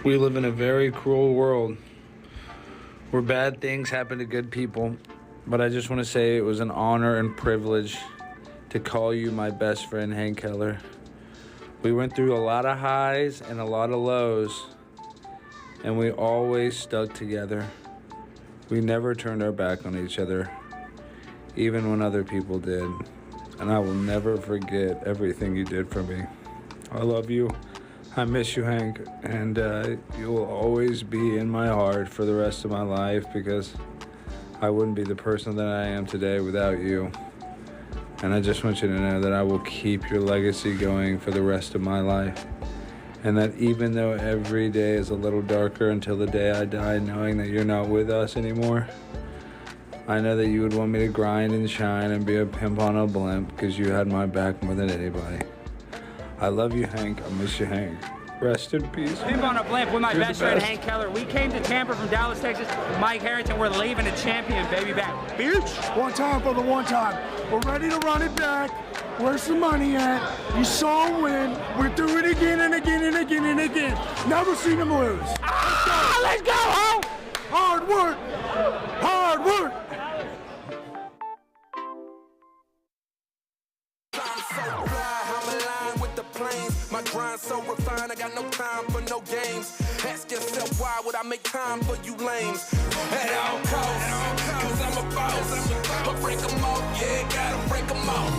We live in a very cruel world where bad things happen to good people, but I just want to say it was an honor and privilege to call you my best friend, Hank Keller. We went through a lot of highs and a lot of lows, and we always stuck together. We never turned our back on each other, even when other people did. And I will never forget everything you did for me. I love you. I miss you, Hank, and you will always be in my heart for the rest of my life because I wouldn't be the person that I am today without you. And I just want you to know that I will keep your legacy going for the rest of my life. And that even though every day is a little darker until the day I die, knowing that you're not with us anymore, I know that you would want me to grind and shine and be a pimp on a blimp because you had my back more than anybody. I love you, Hank. I miss you, Hank. Rest in peace. Pimp on a blimp with my best friend, Hank Keller. We came to Tampa from Dallas, Texas. Mike Harrington, we're leaving a champion, baby, back. Bitch! One time, brother, one time. We're ready to run it back. Where's the money at? You saw him win. We're doing it again and again and again and again. Never seen him lose. Ah, let's go, ho! Hard work. Hard work. My grind so refined, I got no time for no games. Ask yourself why would I make time for you lames? At all costs, cause I'm a boss. But break them off, yeah, gotta break them off.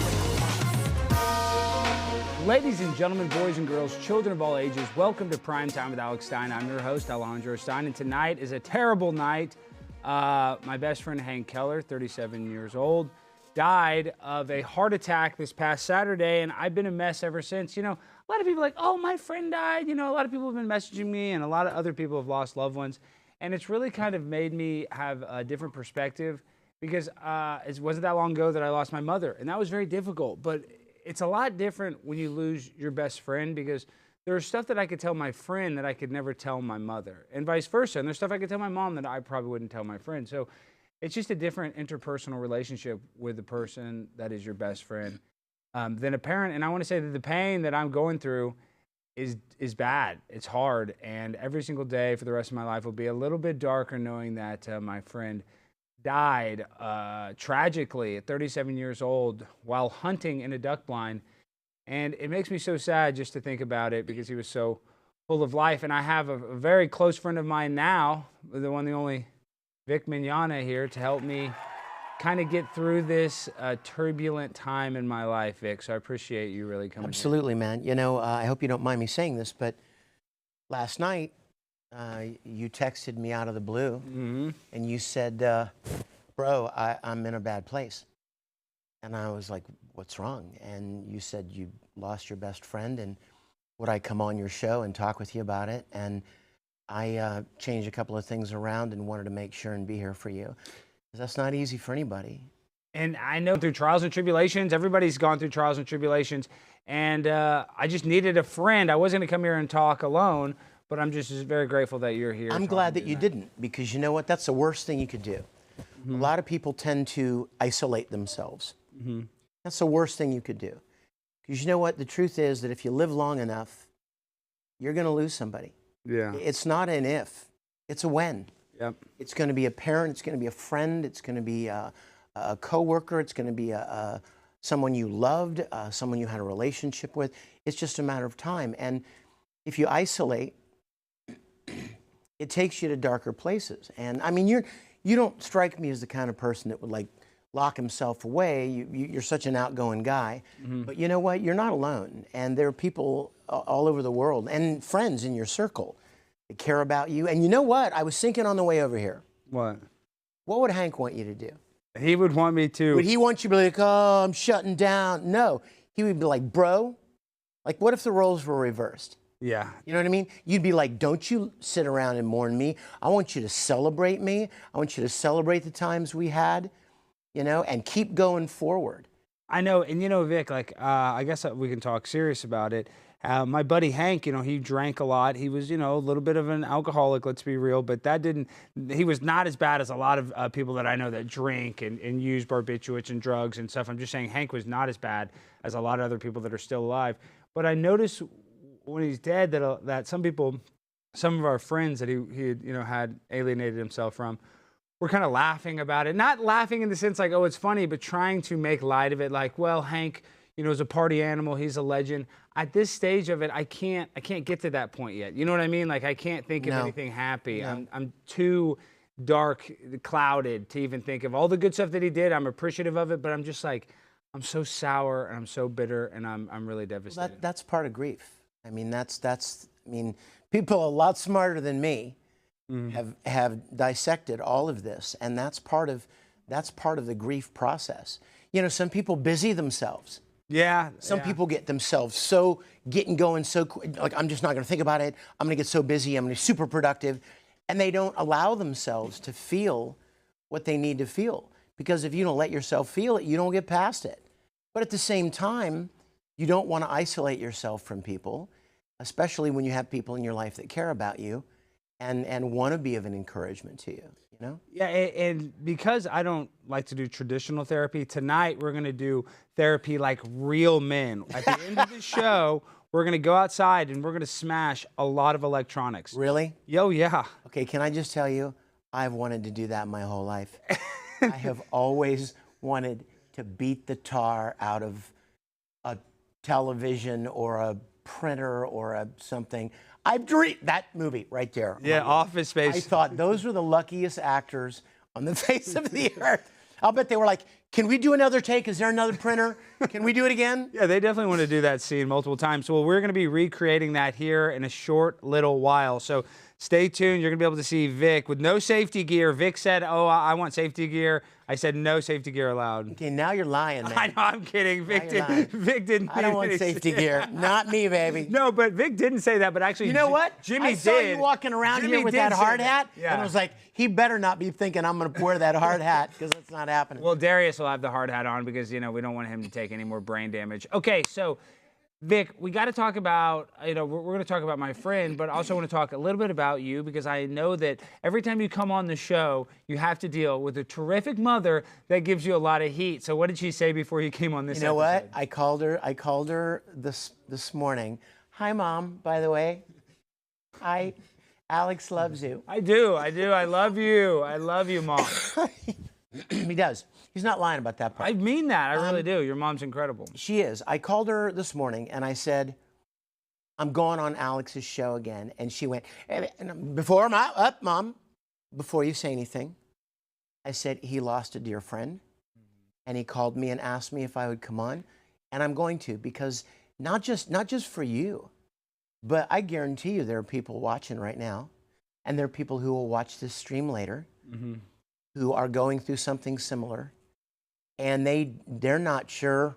Ladies and gentlemen, boys and girls, children of all ages, welcome to Prime Time with Alex Stein. I'm your host, Alejandro Stein, and tonight is a terrible night. My best friend, Hank Keller, 37 years old, died of a heart attack this past Saturday, and I've been a mess ever since. You know, a lot of people are like, oh, my friend died. You know, a lot of people have been messaging me, and a lot of other people have lost loved ones. And it's really kind of made me have a different perspective because it wasn't that long ago that I lost my mother, and that was very difficult. But it's a lot different when you lose your best friend because there's stuff that I could tell my friend that I could never tell my mother, and vice versa. And there's stuff I could tell my mom that I probably wouldn't tell my friend. So it's just a different interpersonal relationship with the person that is your best friend than a parent. And I want to say that the pain that I'm going through is bad. It's hard. And every single day for the rest of my life will be a little bit darker knowing that my friend died tragically at 37 years old while hunting in a duck blind. And it makes me so sad just to think about it because he was so full of life. And I have a very close friend of mine now, the one, the only Vic Mignogna here to help me kind of get through this turbulent time in my life, Vic. So I appreciate you really coming Absolutely, here. man. You know, I hope you don't mind me saying this, but last night you texted me out of the blue and you said, bro, I'm in a bad place. And I was like, what's wrong? And you said you lost your best friend and would I come on your show and talk with you about it? And I changed a couple of things around and wanted to make sure and be here for you. Because that's not easy for anybody. And I know through trials and tribulations, everybody's gone through trials and tribulations. And I just needed a friend. I wasn't going to come here and talk alone, but I'm just very grateful that you're here. I'm glad that you didn't, because you know what? That's the worst thing you could do. A lot of people tend to isolate themselves. That's the worst thing you could do. Because you know what? The truth is that if you live long enough, you're going to lose somebody. Yeah. It's not an if, it's a when. Yep. It's going to be a parent, it's going to be a friend, it's going to be a coworker, it's going to be someone you loved, someone you had a relationship with. It's just a matter of time. And if you isolate, it takes you to darker places. And I mean, you don't strike me as the kind of person that would like lock himself away. You're such an outgoing guy. But you know what? You're not alone. And there are people all over the world and friends in your circle that care about you. And you know what? I was thinking on the way over here. What? What would Hank want you to do? He would want me to. Would he want you to be like, oh, I'm shutting down? No. He would be like, bro, like what if the roles were reversed? Yeah. You know what I mean? You'd be like, don't you sit around and mourn me. I want you to celebrate me. I want you to celebrate the times we had, you know, and keep going forward. I know. And you know, Vic, like, I guess we can talk serious about it. My buddy Hank, you know, he drank a lot. He was, you know, a little bit of an alcoholic, let's be real, but he was not as bad as a lot of people that I know that drink and use barbiturates and drugs and stuff. I'm just saying Hank was not as bad as a lot of other people that are still alive. But I noticed when he's dead that some people some of our friends that he had, had alienated himself from, we're kind of laughing about it. Not laughing in the sense like, oh, it's funny, but trying to make light of it. Like, well, Hank, is a party animal. He's a legend. At this stage of it, I can't get to that point yet. You know what I mean? Like, I can't think of anything happy. No. I'm too dark, clouded to even think of all the good stuff that he did. I'm appreciative of it, but I'm just like, I'm so sour and I'm so bitter and I'm really devastated. Well, that's part of grief. I mean, people a lot smarter than me have dissected all of this, and that's part of the grief process. Some people busy themselves. Yeah. Some people get themselves so going so quick, like, I'm just not going to think about it. I'm going to get so busy. I'm going to be super productive. And they don't allow themselves to feel what they need to feel. Because if you don't let yourself feel it, you don't get past it. But at the same time, you don't want to isolate yourself from people, especially when you have people in your life that care about you and want to be of an encouragement to you. Yeah, and because I don't like to do traditional therapy, tonight we're going to do therapy like real men. At the end of the show, we're going to go outside and we're going to smash a lot of electronics. Really? Yo, yeah. Okay, can I just tell you, I've wanted to do that my whole life. I have always wanted to beat the tar out of a television or a printer or something. I've dreamed that movie right there. Yeah, Office Space. I thought those were the luckiest actors on the face of the earth. I'll bet they were like, can we do another take? Is there another printer? Can we do it again? Yeah, they definitely want to do that scene multiple times. So we're going to be recreating that here in a short little while. So stay tuned. You're going to be able to see Vic with no safety gear. Vic said, oh, I want safety gear. I said, no safety gear allowed. Okay, now you're lying, man. I know, I'm kidding. Vic didn't. I don't want safety gear. Not me, baby. No, but Vic didn't say that. But actually, you know what? Jimmy I saw did. you walking around Jimmy here with did that say hard hat, Yeah. and I was like, he better not be thinking I'm going to wear that hard hat, because that's not happening. Well, Darius will have the hard hat on because, we don't want him to take any more brain damage. Okay, so Vic, we got to talk about, we're going to talk about my friend, but also want to talk a little bit about you, because I know that every time you come on the show, you have to deal with a terrific mother that gives you a lot of heat. So what did she say before you came on this episode? You know what? I called her this morning. Hi, Mom, by the way. Hi, Alex loves you. I do. I love you. I love you, Mom. He does. He's not lying about that part. I mean that. I really do. Your mom's incredible. She is. I called her this morning and I said, I'm going on Alex's show again. And she went, Mom, before you say anything, I said, he lost a dear friend. And he called me and asked me if I would come on. And I'm going to, because not just for you, but I guarantee you there are people watching right now, and there are people who will watch this stream later, who are going through something similar, and they're not sure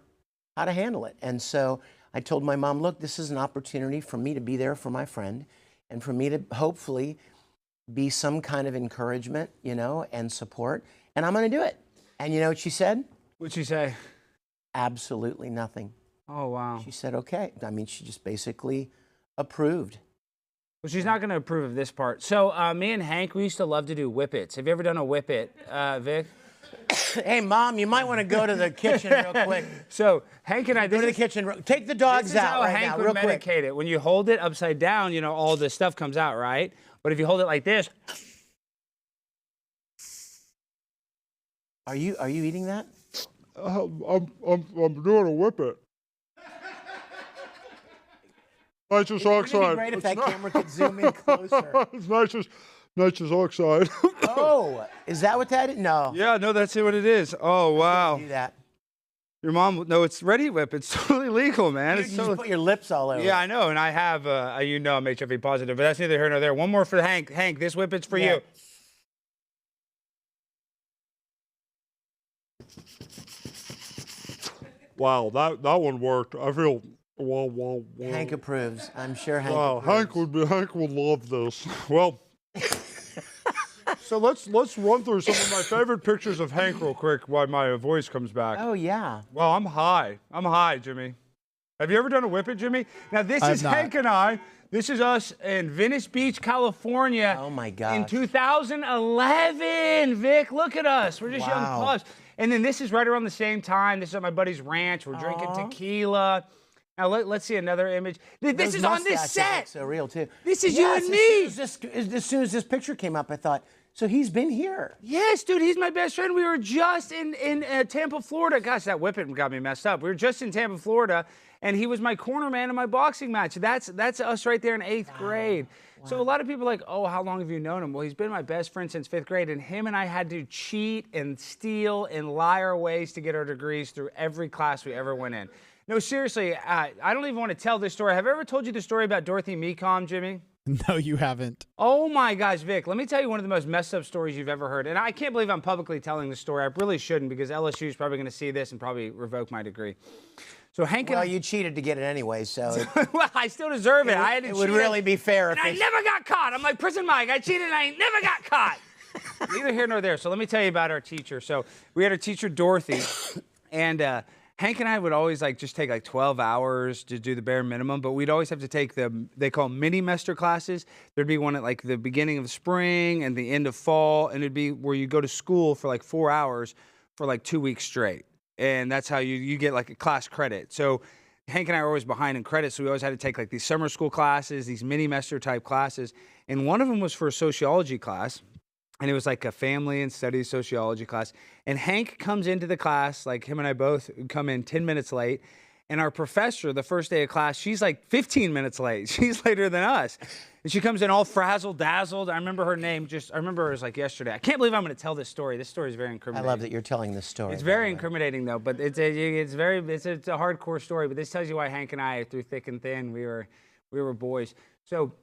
how to handle it. And so I told my mom, look, this is an opportunity for me to be there for my friend, and for me to hopefully be some kind of encouragement, and support, and I'm going to do it. And you know what she said? What'd she say? Absolutely nothing. Oh, wow. She said, okay. I mean, she just basically approved. Well, she's not going to approve of this part. So me and Hank, we used to love to do whippets. Have you ever done a whippet, Vic? Hey, Mom, you might want to go to the kitchen real quick. So Hank and I... Go to the kitchen. Take the dogs out right now, real quick. Hank would medicate it. When you hold it upside down, all the stuff comes out, right? But if you hold it like this... Are you eating that? I'm doing a whippet. Nitrous oxide. It would be great if that camera could zoom in closer. It's nitrous oxide. Oh, is that what that is? No. Yeah, no, that's what it is. Oh, wow. Do that. Your mom, no, it's Ready Whip. It's totally legal, man. You It's just put your lips all over. Yeah, I know, and I have, I'm HIV positive, but that's neither here nor there. One more for Hank. Hank, this whippet's for you. Wow, that one worked. I feel wow. Hank approves. I'm sure Hank Wow, approves. Hank would love this. Well, so let's run through some of my favorite pictures of Hank real quick while my voice comes back. Oh, yeah. Well, I'm high, Jimmy. Have you ever done a whippet, Jimmy? Now, this is Hank and I. This is us in Venice Beach, California. Oh, my gosh. In 2011, Vic, look at us. We're just young pups. And then this is right around the same time. This is at my buddy's ranch. We're drinking tequila. Now let's see another image. This Those is on this mustaches set. look so real too. This is you and me. As soon as this picture came up, I thought, so he's been here. Yes, dude, he's my best friend. We were just in Tampa, Florida. Gosh, that whipping got me messed up. We were just in Tampa, Florida, and he was my corner man in my boxing match. That's us right there in 8th grade. Wow. So a lot of people are like, oh, how long have you known him? Well, he's been my best friend since 5th grade, and him and I had to cheat and steal and lie our ways to get our degrees through every class we ever went in. No, seriously, I don't even want to tell this story. Have I ever told you the story about Dorothy Mignogna, Jimmy? No, you haven't. Oh my gosh, Vic, let me tell you one of the most messed up stories you've ever heard. And I can't believe I'm publicly telling this story. I really shouldn't, because LSU is probably going to see this and probably revoke my degree. So Hank Well, you cheated to get it anyway, so well, I still deserve it. I had to it would really be fair if and I never got caught. I'm like Prison Mike. I cheated and I never got caught. Neither here nor there. So let me tell you about our teacher. So we had our teacher, Dorothy, and Hank and I would always just take 12 hours to do the bare minimum, but we'd always have to take they call mini-mester classes. There'd be one at the beginning of spring and the end of fall, and it'd be where you go to school for 4 hours for 2 weeks straight. And that's how you get a class credit. So Hank and I were always behind in credit, so we always had to take these summer school classes, these mini-mester type classes. And one of them was for a sociology class. And it was a family and studies sociology class. And Hank comes into the class, him and I both come in 10 minutes late. And our professor, the first day of class, she's 15 minutes late. She's later than us. And she comes in all frazzled, dazzled. I remember her name, I remember it was yesterday. I can't believe I'm going to tell this story. This story is very incriminating. I love that you're telling this story. It's very incriminating, though, but it's a hardcore story. But this tells you why Hank and I, through thick and thin, we were boys. So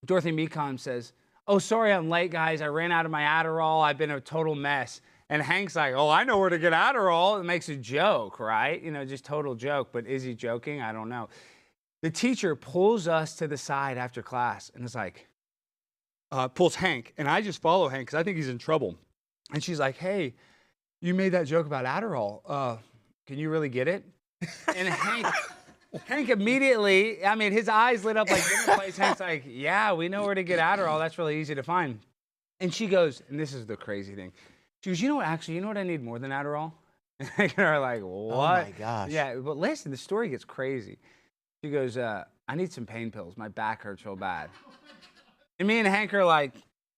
Dorothy Mignogna says, "Oh, sorry I'm late, guys. I ran out of my Adderall. I've been a total mess." And Hank's like, "Oh, I know where to get Adderall." It makes a joke, right? Just total joke. But is he joking? I don't know. The teacher pulls us to the side after class and is pulls Hank. And I just follow Hank because I think he's in trouble. And she's like, "Hey, you made that joke about Adderall. Can you really get it?" And Hank immediately, his eyes lit up like dinner plates. Hank's like, "Yeah, we know where to get Adderall. That's really easy to find." And she goes, and this is the crazy thing. She goes, you know what I need more than Adderall? And Hank and I are like, what? Oh my gosh. Yeah, but listen, the story gets crazy. She goes, I need some pain pills. My back hurts real bad. And me and Hank are like,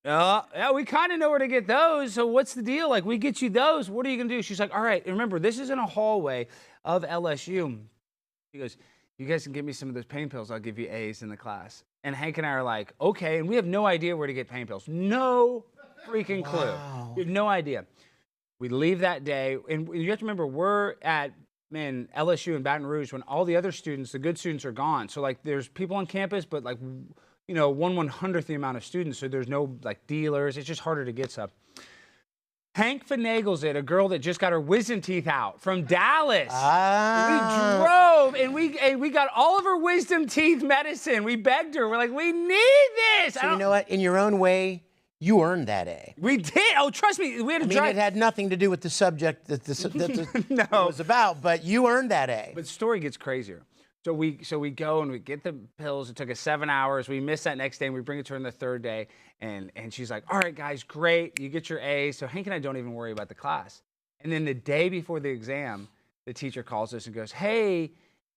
yeah, we kind of know where to get those. So what's the deal? We get you those. What are you going to do? She's like, all right, remember, this is in a hallway of LSU. She goes, you guys can give me some of those pain pills. I'll give you A's in the class. And Hank and I are like, okay. And we have no idea where to get pain pills. No freaking clue. Wow. We have no idea. We leave that day. And you have to remember, we're at LSU in Baton Rouge when all the other students, the good students, are gone. So there's people on campus, but 1/100th the amount of students. So there's no dealers. It's just harder to get stuff. Hank finagles it, a girl that just got her wisdom teeth out from Dallas. We drove and we got all of her wisdom teeth medicine. We begged her. We're like, we need this. So you know what? In your own way, you earned that A. We did. Oh, trust me. We had to drive. It had nothing to do with the subject that it was about, but you earned that A. But the story gets crazier. So we go and we get the pills. It took us 7 hours. We miss that next day, and we bring it to her on the third day. And she's like, all right, guys, great. You get your A's. So Hank and I don't even worry about the class. And then the day before the exam, the teacher calls us and goes, hey,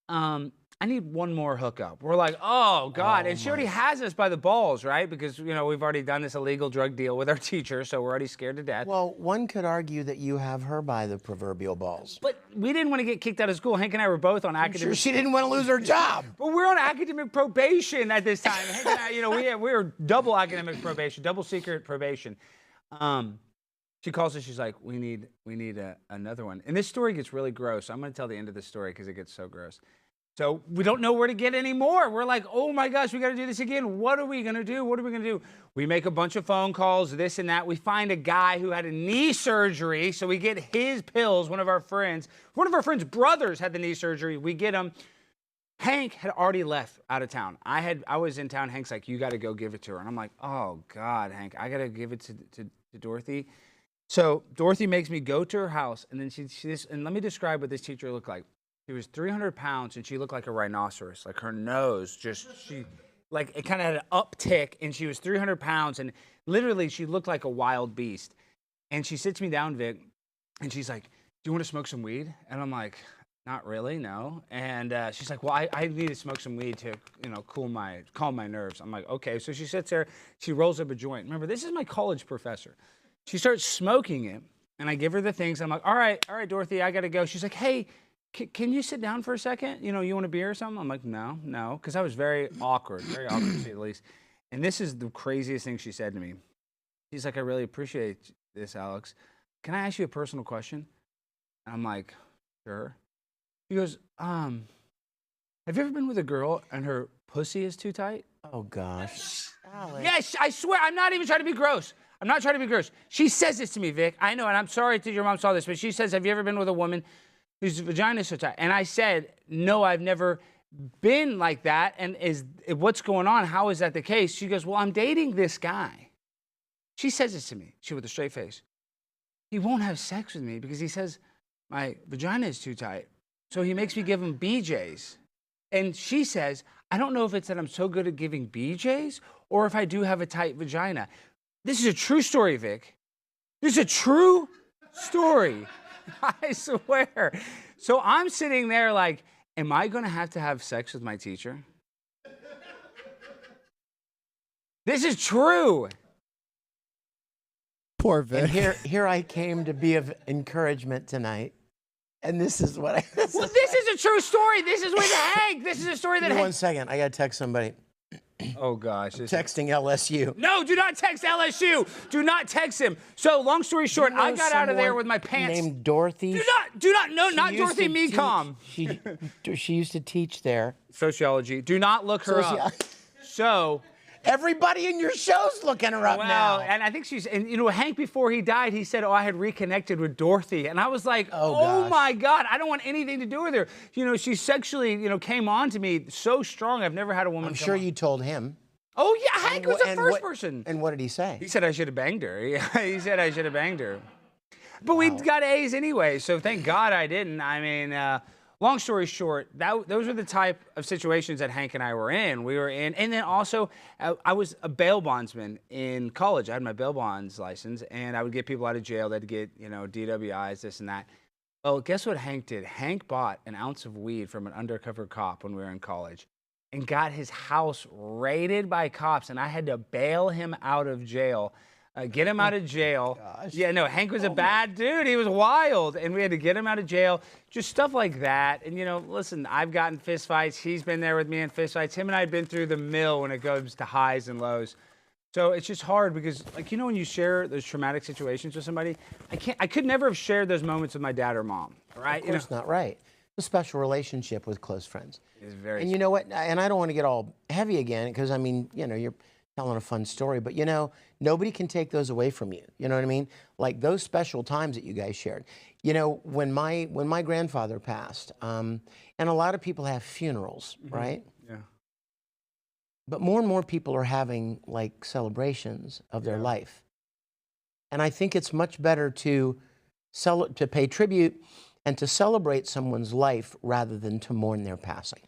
I need one more hookup. We're like, oh, God. And she already has us by the balls, right? Because, we've already done this illegal drug deal with our teacher, so we're already scared to death. Well, one could argue that you have her by the proverbial balls. But we didn't want to get kicked out of school. Hank and I were both on academic... Sure she didn't want to lose her job. But we're on academic probation at this time. Hank and I, we were double academic probation, double secret probation. She calls us. She's like, we need another one. And this story gets really gross. I'm going to tell the end of the story because it gets so gross. So we don't know where to get any more. We're like, oh my gosh, we got to do this again. What are we going to do? What are we going to do? We make a bunch of phone calls, this and that. We find a guy who had a knee surgery. So we get his pills. One of our friends' brothers had the knee surgery. We get him. Hank had already left out of town. I was in town. Hank's like, you got to go give it to her. And I'm like, oh God, Hank, I got to give it to Dorothy. So Dorothy makes me go to her house. And then and let me describe what this teacher looked like. She was 300 pounds, and she looked like a rhinoceros. Her nose it kind of had an uptick, and she was 300 pounds, and literally she looked like a wild beast. And she sits me down, Vic, and she's like, do you want to smoke some weed? And I'm like, not really, no. And she's like, well, I need to smoke some weed to, calm my nerves. I'm like, okay. So she sits there, she rolls up a joint. Remember, this is my college professor. She starts smoking it, and I give her the things. I'm like, all right, Dorothy, I got to go. She's like, hey, can you sit down for a second? You want a beer or something? I'm like, no, because I was very awkward to say the least. And this is the craziest thing she said to me. She's like, I really appreciate this, Alex. Can I ask you a personal question? And I'm like, sure. She goes, have you ever been with a girl and her pussy is too tight? Oh, gosh. Alex. Yes, I swear, I'm not even trying to be gross. I'm not trying to be gross. She says this to me, Vic. I know, and I'm sorry that your mom saw this, but she says, have you ever been with a woman whose vagina is so tight? And I said, no, I've never been like that. And what's going on? How is that the case? She goes, well, I'm dating this guy. She says this to me, she with a straight face. He won't have sex with me because he says my vagina is too tight. So he makes me give him BJs. And she says, I don't know if it's that I'm so good at giving BJs or if I do have a tight vagina. This is a true story, Vic. This is a true story. I swear. So I'm sitting there like, am I going to have sex with my teacher? This is true. Poor Vic. And here I came to be of encouragement tonight. And this is what I... This is a true story. This is with Hank. This is a story that Give me Hank... 1 second. I got to text somebody. Oh, gosh. Texting LSU. No, do not text LSU. Do not text him. So, long story short, I got out of there with my pants. Named Dorothy. Not Dorothy Mecom. She used to teach there. Sociology. Do not look her up. So... Everybody in your show's looking her up now. And I think Hank, before he died, he said, I had reconnected with Dorothy. And I was like, oh my God, I don't want anything to do with her. She sexually, came on to me so strong. I've never had a woman I'm sure you told him. Oh, yeah, Hank was the first person. And what did he say? He said I should have banged her. He said I should have banged her. But we got A's anyway, so thank God I didn't. I mean... long story short, those were the type of situations that Hank and I were in. We were in, and then also, I was a bail bondsman in college. I had my bail bonds license, and I would get people out of jail. They'd get, DWIs, this and that. Well, guess what Hank did? Hank bought an ounce of weed from an undercover cop when we were in college and got his house raided by cops, and I had to bail him out of jail. Get him out of jail. Gosh. Yeah, no, Hank was a bad dude. He was wild, and we had to get him out of jail. Just stuff like that. And, listen, I've gotten fist fights. He's been there with me in fist fights. Him and I have been through the mill when it comes to highs and lows. So it's just hard because, when you share those traumatic situations with somebody, I could never have shared those moments with my dad or mom, right? Of course not, right. A special relationship with close friends. It's very. And you know what? And I don't want to get all heavy again because, you're telling a fun story, but nobody can take those away from you. You know what I mean? Like those special times that you guys shared. When my grandfather passed, and a lot of people have funerals, right? Yeah. But more and more people are having like celebrations of their life. And I think it's much better to pay tribute and to celebrate someone's life rather than to mourn their passing.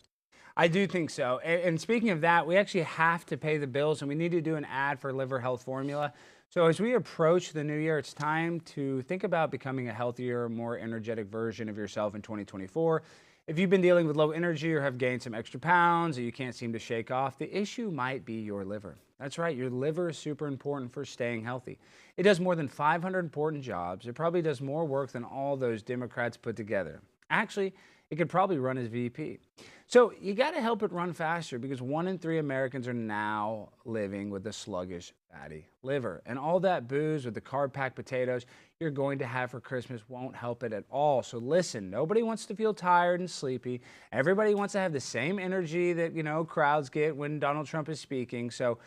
I do think so. And speaking of that, we actually have to pay the bills, and we need to do an ad for Liver Health Formula. So as we approach the new year, it's time to think about becoming a healthier, more energetic version of yourself in 2024. If you've been dealing with low energy or have gained some extra pounds that you can't seem to shake off, the issue might be your liver. That's right, your liver is super important for staying healthy. It does more than 500 important jobs. It probably does more work than all those Democrats put together. Actually, it could probably run as VP. So you got to help it run faster because 1 in 3 Americans are now living with a sluggish, fatty liver. And all that booze with the carb-packed potatoes you're going to have for Christmas won't help it at all. So listen, nobody wants to feel tired and sleepy. Everybody wants to have the same energy that, crowds get when Donald Trump is speaking. So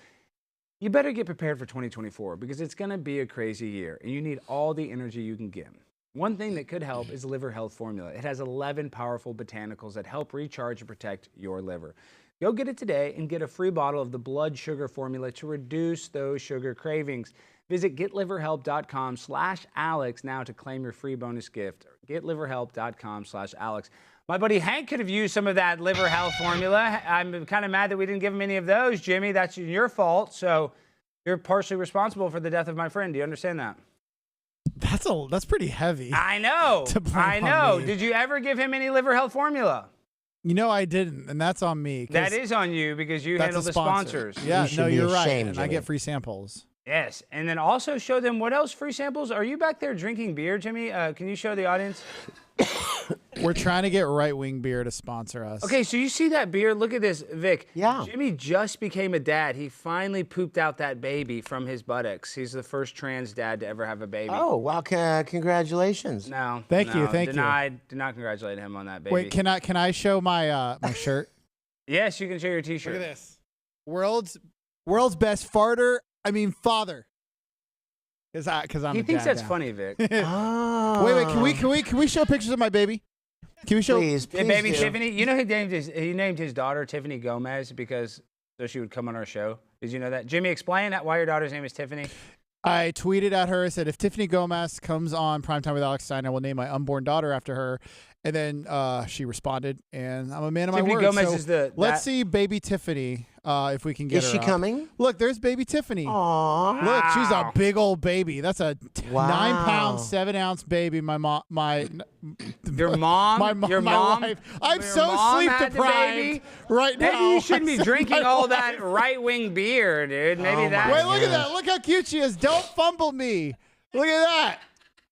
you better get prepared for 2024 because it's going to be a crazy year and you need all the energy you can get. One thing that could help is Liver Health Formula. It has 11 powerful botanicals that help recharge and protect your liver. Go get it today and get a free bottle of the blood sugar formula to reduce those sugar cravings. Visit getliverhelp.com/Alex now to claim your free bonus gift. Getliverhelp.com/Alex. My buddy Hank could have used some of that Liver Health Formula. I'm kind of mad that we didn't give him any of those, Jimmy. That's your fault. So you're partially responsible for the death of my friend. Do you understand that? That's pretty heavy. I know. To blame I on know. me. Did you ever give him any liver health formula? You know I didn't, and that's on me. 'cause That is on you because you that's handle a the sponsor. sponsors. Yeah, You should no, be you're right. ashamed, And I Jimmy. get free samples. Yes, and then also show them what else free samples. Are you back there drinking beer, Jimmy? Can you show the audience? We're trying to get Right Wing Beer to sponsor us. Okay, so you see that beer? Look at this, Vic. Yeah. Jimmy just became a dad. He finally pooped out that baby from his buttocks. He's the first trans dad to ever have a baby. Oh, wow. Congratulations. No. Thank you, no, thank you. denied. Did not congratulate him on that baby. Wait, can I show my my shirt? Yes, you can show your T-shirt. Look at this. World's best farter. I mean father. Because I'm. He a thinks dad that's now. funny, Vic. Oh. Wait. Can we show pictures of my baby? Can we show? Please, Yeah, please baby do. Tiffany. You know he named his daughter Tiffany Gomez because so she would come on our show. Did you know that? Jimmy, explain why your daughter's name is Tiffany. I tweeted at her. I said, if Tiffany Gomez comes on Primetime with Alex Stein, I will name my unborn daughter after her. And then she responded, and I'm a man of my Tiffany word. Gomez so is the. let's see baby Tiffany if we can get Is her she up. coming? Look, there's baby Tiffany. Aww. Look, she's a big old baby. That's a Wow. 9 pound, 7 ounce baby. My mom, Your mom. my wife. I'm your so mom sleep had the deprived baby? right now. Maybe you shouldn't be drinking all that right wing beer, dude. Maybe Oh, that. my Wait, look at Yes. that. Look how cute she is. Don't fumble me. Look at that.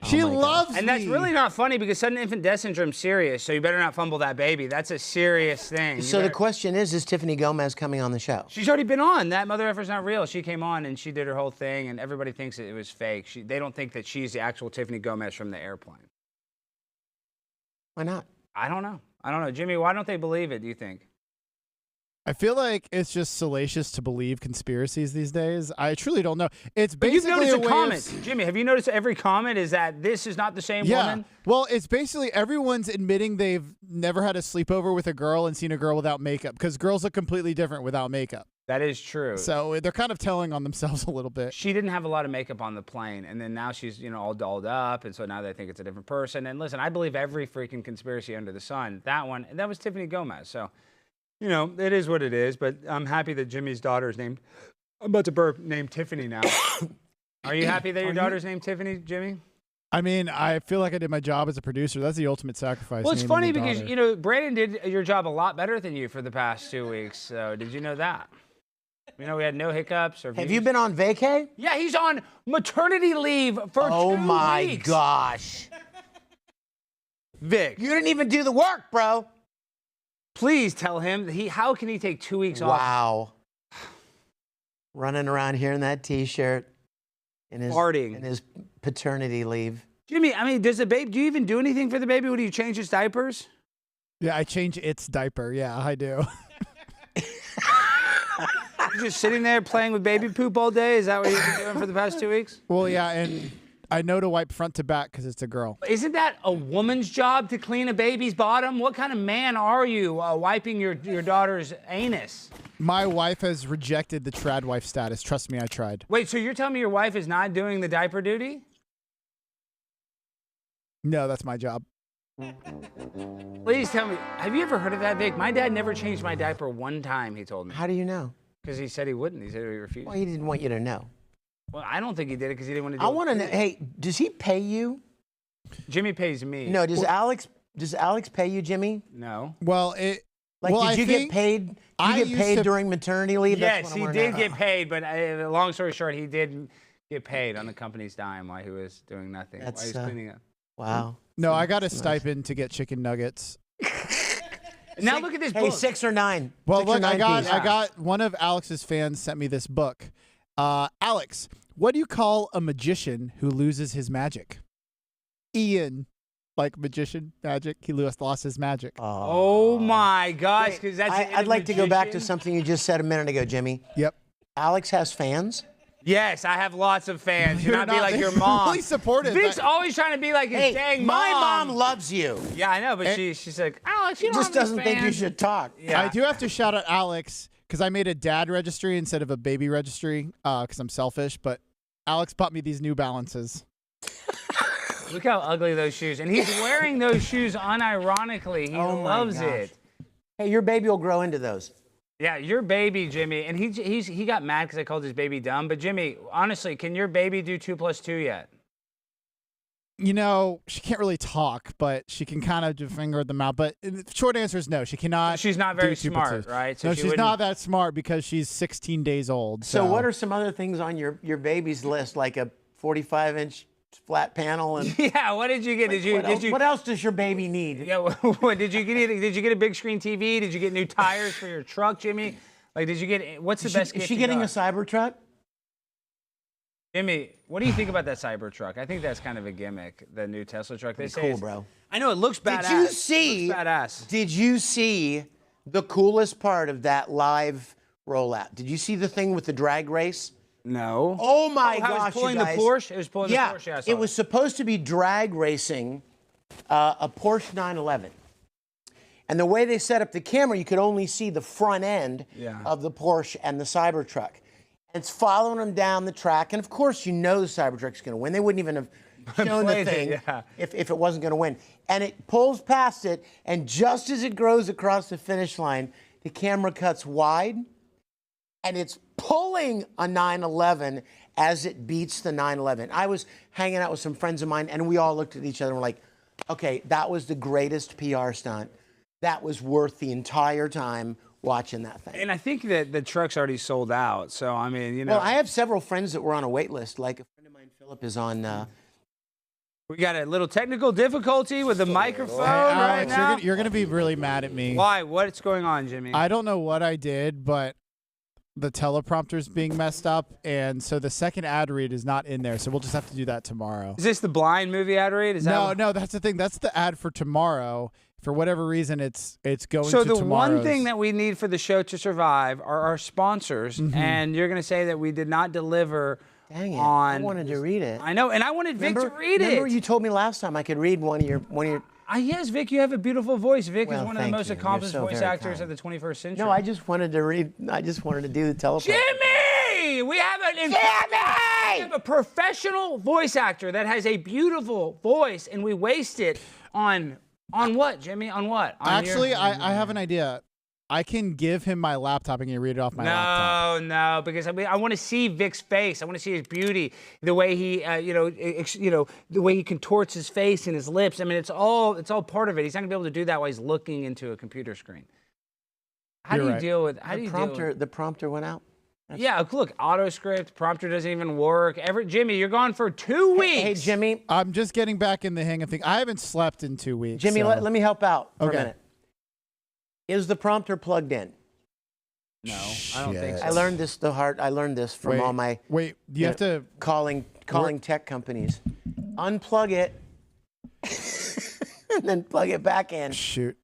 She my God. loves And me. that's really not funny because sudden infant death syndrome is serious. So you better not fumble that baby. That's a serious thing. So the question is Tiffany Gomez coming on the show? She's already been on. That mother effer's not real. She came on and she did her whole thing, and everybody thinks it was fake. They don't think that she's the actual Tiffany Gomez from the airplane. Why not? I don't know. Jimmy, why don't they believe it, do you think? I feel like it's just salacious to believe conspiracies these days. I truly don't know. It's But you've basically noticed a the way comments. of, Jimmy, have you noticed every comment is that this is not the same yeah. woman? Well, it's basically everyone's admitting they've never had a sleepover with a girl and seen a girl without makeup because girls look completely different without makeup. That is true. So they're kind of telling on themselves a little bit. She didn't have a lot of makeup on the plane, and then now she's, all dolled up, and so now they think it's a different person. And listen, I believe every freaking conspiracy under the sun. That was Tiffany Gomez. So, it is what it is, but I'm happy that Jimmy's daughter's named, I'm about to burp, named Tiffany now. Are you happy that your daughter's named Tiffany, Jimmy? I mean, I feel like I did my job as a producer. That's the ultimate sacrifice. Well, it's naming funny your because, daughter. Brandon did your job a lot better than you for the past 2 weeks. So did you know that? We had no hiccups or Have you been on vacay? Yeah, he's on maternity leave for 2 Oh my weeks. gosh. Vic, You didn't even do the work, bro. please tell him how can he take 2 weeks off? Wow. Running around here in that t-shirt. In his, Farting. In his paternity leave. Jimmy, does the baby, do you even do anything for the baby? What, do you change its diapers? Yeah, I change its diaper. Yeah, I do. You're just sitting there playing with baby poop all day? Is that what you've been doing for the past 2 weeks? Well, yeah, and I know to wipe front to back because it's a girl. Isn't that a woman's job to clean a baby's bottom? What kind of man are you wiping your daughter's anus? My wife has rejected the trad wife status. Trust me, I tried. Wait, so you're telling me your wife is not doing the diaper duty? No, that's my job. Please tell me, have you ever heard of that, Vic? My dad never changed my diaper one time, he told me. How do you know? Because he said he wouldn't. He said he refused. Well, he didn't want you to know. Well, I don't think he did it because he didn't want to do it. I want to know, hey, does he pay you? Jimmy pays me. No, does Alex pay you, Jimmy? No. Well, Like, well, did you get paid? Did I you get used paid to- during maternity leave? That's Yes, what I he wanna did know. get paid, but long story short, he did get paid on the company's dime while he was doing nothing, while he was cleaning up. Wow. no, I got a stipend to get chicken nuggets. Now look at this Hey, book. 6 or 9. Well, 6 or look, 9 I piece. got one of Alex's fans sent me this book. Alex, what do you call a magician who loses his magic? Ian, like magician, magic. He lost his magic. Oh my gosh, because that's I'd like to go back to magician. something you just said a minute ago, Jimmy. Yep. Alex has fans. Yes, I have lots of fans. You're not be like your they're mom. really supportive. Vic's always trying to be like his Hey, dang my mom. mom loves you. Yeah, I know, but she's like, Alex, you don't Just have any doesn't think you fans." should talk. Yeah. I do have to shout out Alex because I made a dad registry instead of a baby registry because I'm selfish. But Alex bought me these New Balances. Look how ugly those shoes. And he's wearing those shoes unironically. He Oh my loves gosh. it. Hey, your baby will grow into those. Yeah, your baby, Jimmy, and he got mad because I called his baby dumb. But Jimmy, honestly, can your baby do 2 + 2 yet? You know, she can't really talk, but she can kind of finger at the mouth. But the short answer is no, she cannot. She's not very smart, right? So no, she she's wouldn't- not that smart because she's 16 days old. So what are some other things on your baby's list, like a 45-inch flat panel and? Yeah, what did you get? What else does your baby need? Yeah, what did you get? Did you get a big screen TV? Did you get new tires for your truck, Jimmy? Like, did you get? What's the best? Is gift she you getting a got? Cybertruck? Jimmy, what do you think about that Cybertruck? I think that's kind of a gimmick. The new Tesla truck. They say Cool, it's- bro. I know it looks badass. Did you see? It looks badass. Did you see the coolest part of that live rollout? Did you see the thing with the drag race? No. Oh my how it was gosh, pulling you the guys. Porsche? It was pulling the Yeah, Porsche. Yeah, I saw it was supposed to be drag racing a Porsche 911. And the way they set up the camera, you could only see the front end of the Porsche and the Cybertruck. And it's following them down the track. And of course, you know the Cybertruck's going to win. They wouldn't even have shown the Played it, thing yeah. if it wasn't going to win. And it pulls past it, and just as it grows across the finish line, the camera cuts wide, and it's pulling a 911 as it beats the 911. I was hanging out with some friends of mine, and we all looked at each other and were like, okay, that was the greatest PR stunt. That was worth the entire time watching that thing. And I think that the truck's already sold out. So, I mean, you know. Well, I have several friends that were on a wait list. Like a friend of mine, Philip, is on... we got a little technical difficulty with the microphone Hey, right Alex, now. you're gonna be really mad at me. Why? What's going on, Jimmy? I don't know what I did, but the teleprompter's being messed up, and so the second ad read is not in there. So we'll just have to do that tomorrow. Is this the blind movie ad read? Is that No, that's the thing. That's the ad for tomorrow. For whatever reason, it's going So to the tomorrow's. one thing that we need for the show to survive are our sponsors, and you're going to say that we did not deliver. Dang it! On I wanted to read it. I know, and I wanted Vic to read Remember it. you told me last time I could read one of your. Yes, Vic, you have a beautiful voice. Vic Well, is one of the thank most you. You're accomplished so voice very actors kind. of the 21st century. No, I just wanted to read. I just wanted to do the teleprompter. Jimmy! We have we have a professional voice actor that has a beautiful voice, and we waste it on what, Jimmy? On what? On Actually, I have an idea. I can give him my laptop and he can read it off my laptop. No, because I want to see Vic's face. I want to see his beauty, the way he, the way he contorts his face and his lips. I mean, it's all part of it. He's not gonna be able to do that while he's looking into a computer screen. How do you deal with? The prompter went out. Yeah, look, AutoScript, prompter doesn't even work. Jimmy, you're gone for 2 weeks. Hey, Jimmy. I'm just getting back in the hang of things. I haven't slept in 2 weeks. Jimmy, so. let me help out for Okay. a minute. Is the prompter plugged in? No, I don't think so. I learned this I learned this from all my Wait, you have to. calling tech companies. Unplug it and then plug it back in. Shoot.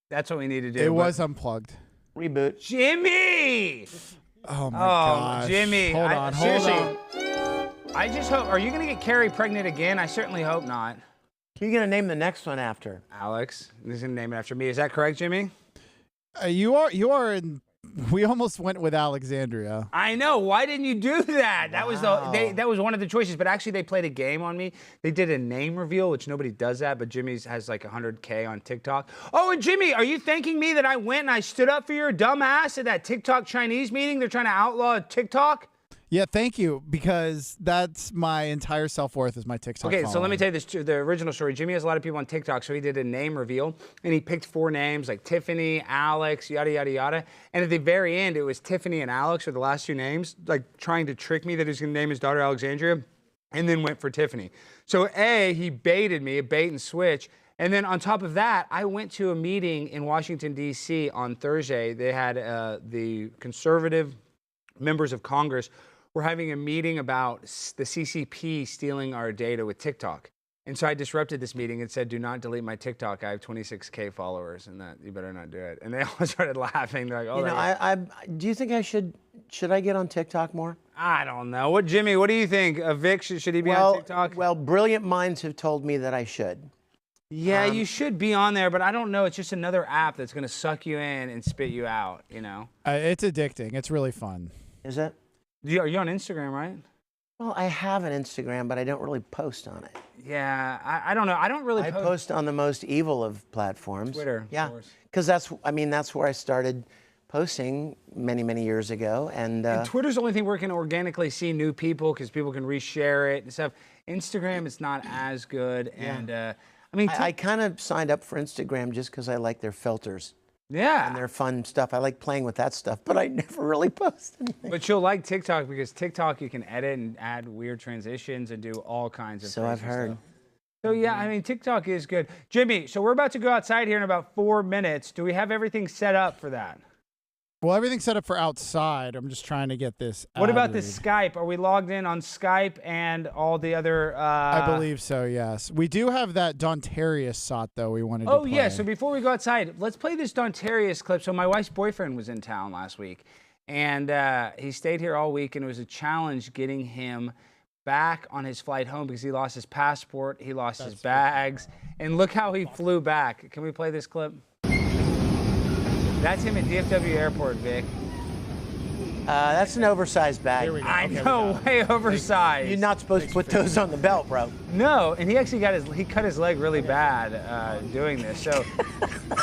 That's what we need to do. It but- was unplugged. Reboot. Jimmy. Oh my gosh. Jimmy. Hold on. Seriously. I just hope. Are you going to get Carrie pregnant again? I certainly hope not. Who are you going to name the next one after? Alex. He's going to name it after me. Is that correct, Jimmy? You are in. We almost went with Alexandria. I know. Why didn't you do that? That was that was one of the choices. But actually, they played a game on me. They did a name reveal, which nobody does that. But Jimmy's has like 100K on TikTok. Oh, and Jimmy, are you thanking me that I went and I stood up for your dumb ass at that TikTok Chinese meeting? They're trying to outlaw TikTok. Yeah, thank you, because that's my entire self-worth is my TikTok Okay, so let me following. tell you the original story. Jimmy has a lot of people on TikTok, so he did a name reveal, and he picked 4 names, like Tiffany, Alex, yada, yada, yada. And at the very end, it was Tiffany and Alex, or the last 2 names, like trying to trick me that he was going to name his daughter Alexandria, and then went for Tiffany. So he baited me, a bait and switch. And then on top of that, I went to a meeting in Washington, D.C. on Thursday. They had the conservative members of Congress were having a meeting about the CCP stealing our data with TikTok. And so I disrupted this meeting and said, do not delete my TikTok. I have 26K followers, and that you better not do it. And they all started laughing. They're like, oh, You know, do you think I should I get on TikTok more? I don't know. Jimmy, what do you think? Vic, should he be on TikTok? Well, brilliant minds have told me that I should. Yeah, you should be on there, but I don't know. It's just another app that's going to suck you in and spit you out, you know? It's addicting. It's really fun. Is it? Are you on Instagram, right? Well, I have an Instagram, but I don't really post on it. Yeah, I don't know. I don't really I post on the most evil of platforms. Twitter, of Yeah, course. because that's where I started posting many, many years ago. And Twitter's the only thing where we can organically see new people because people can reshare it and stuff. Instagram, it's not as good. And I mean, I kind of signed up for Instagram just because I like their filters yeah. and their fun stuff. I like playing with that stuff, but I never really post anything. But you'll like TikTok because TikTok you can edit and add weird transitions and do all kinds of So I've crazy heard. stuff. So yeah, I mean, TikTok is good. Jimmy, so we're about to go outside here in about 4 minutes. Do we have everything set up for that? Well, everything's set up for outside. I'm just trying to get this. What about added. the Skype? Are we logged in on Skype and all the other? I believe so, yes. We do have that Dontarius shot, though, we wanted to Oh, play. yeah. So before we go outside, let's play this Dontarius clip. So my wife's boyfriend was in town last week, and he stayed here all week, and it was a challenge getting him back on his flight home because he lost his passport, he lost his bags, and look how he flew back. Can we play this clip? That's him at DFW Airport, Vic. That's an oversized bag. Here we go. I Okay, we know, got it. way oversized. You're not supposed to put those on the belt, bro. No, and he actually he cut his leg really bad doing this. So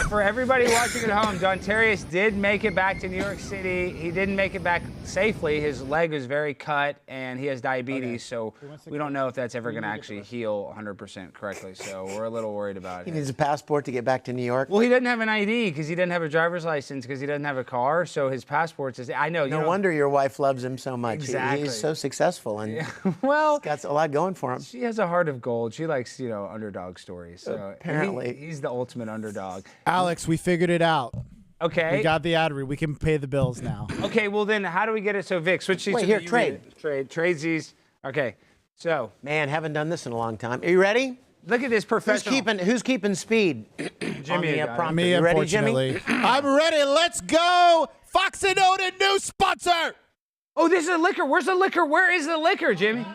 for everybody watching at home, Dontarius did make it back to New York City. He didn't make it back safely. His leg was very cut, and he has diabetes, so we don't know if that's ever going to actually heal 100% correctly. So we're a little worried about He it. needs a passport to get back to New York. Well, he doesn't have an ID because he doesn't have a driver's license because he doesn't have a car. So his passport says, I know. No wonder your wife loves him so much. Exactly. He's so successful and Well, got a lot going for him. she has a heart of gold. She likes, underdog stories. So Apparently. he's the ultimate underdog. Alex, we figured it out. Okay. We got the ad read. We can pay the bills now. Okay, well then, how do we get it? So Vic, switch these. Wait, to here, you trade. read it. Trade these. Okay, so Man, haven't done this in a long time. Are you ready? look at this professional. Who's keeping speed? Jimmy on the got it. prompter. Me, You ready, Jimmy? unfortunately. I'm ready. Let's go. Fox and Odin, new sponsor. Oh, this is a liquor. Where's the liquor? Where is the liquor, Jimmy?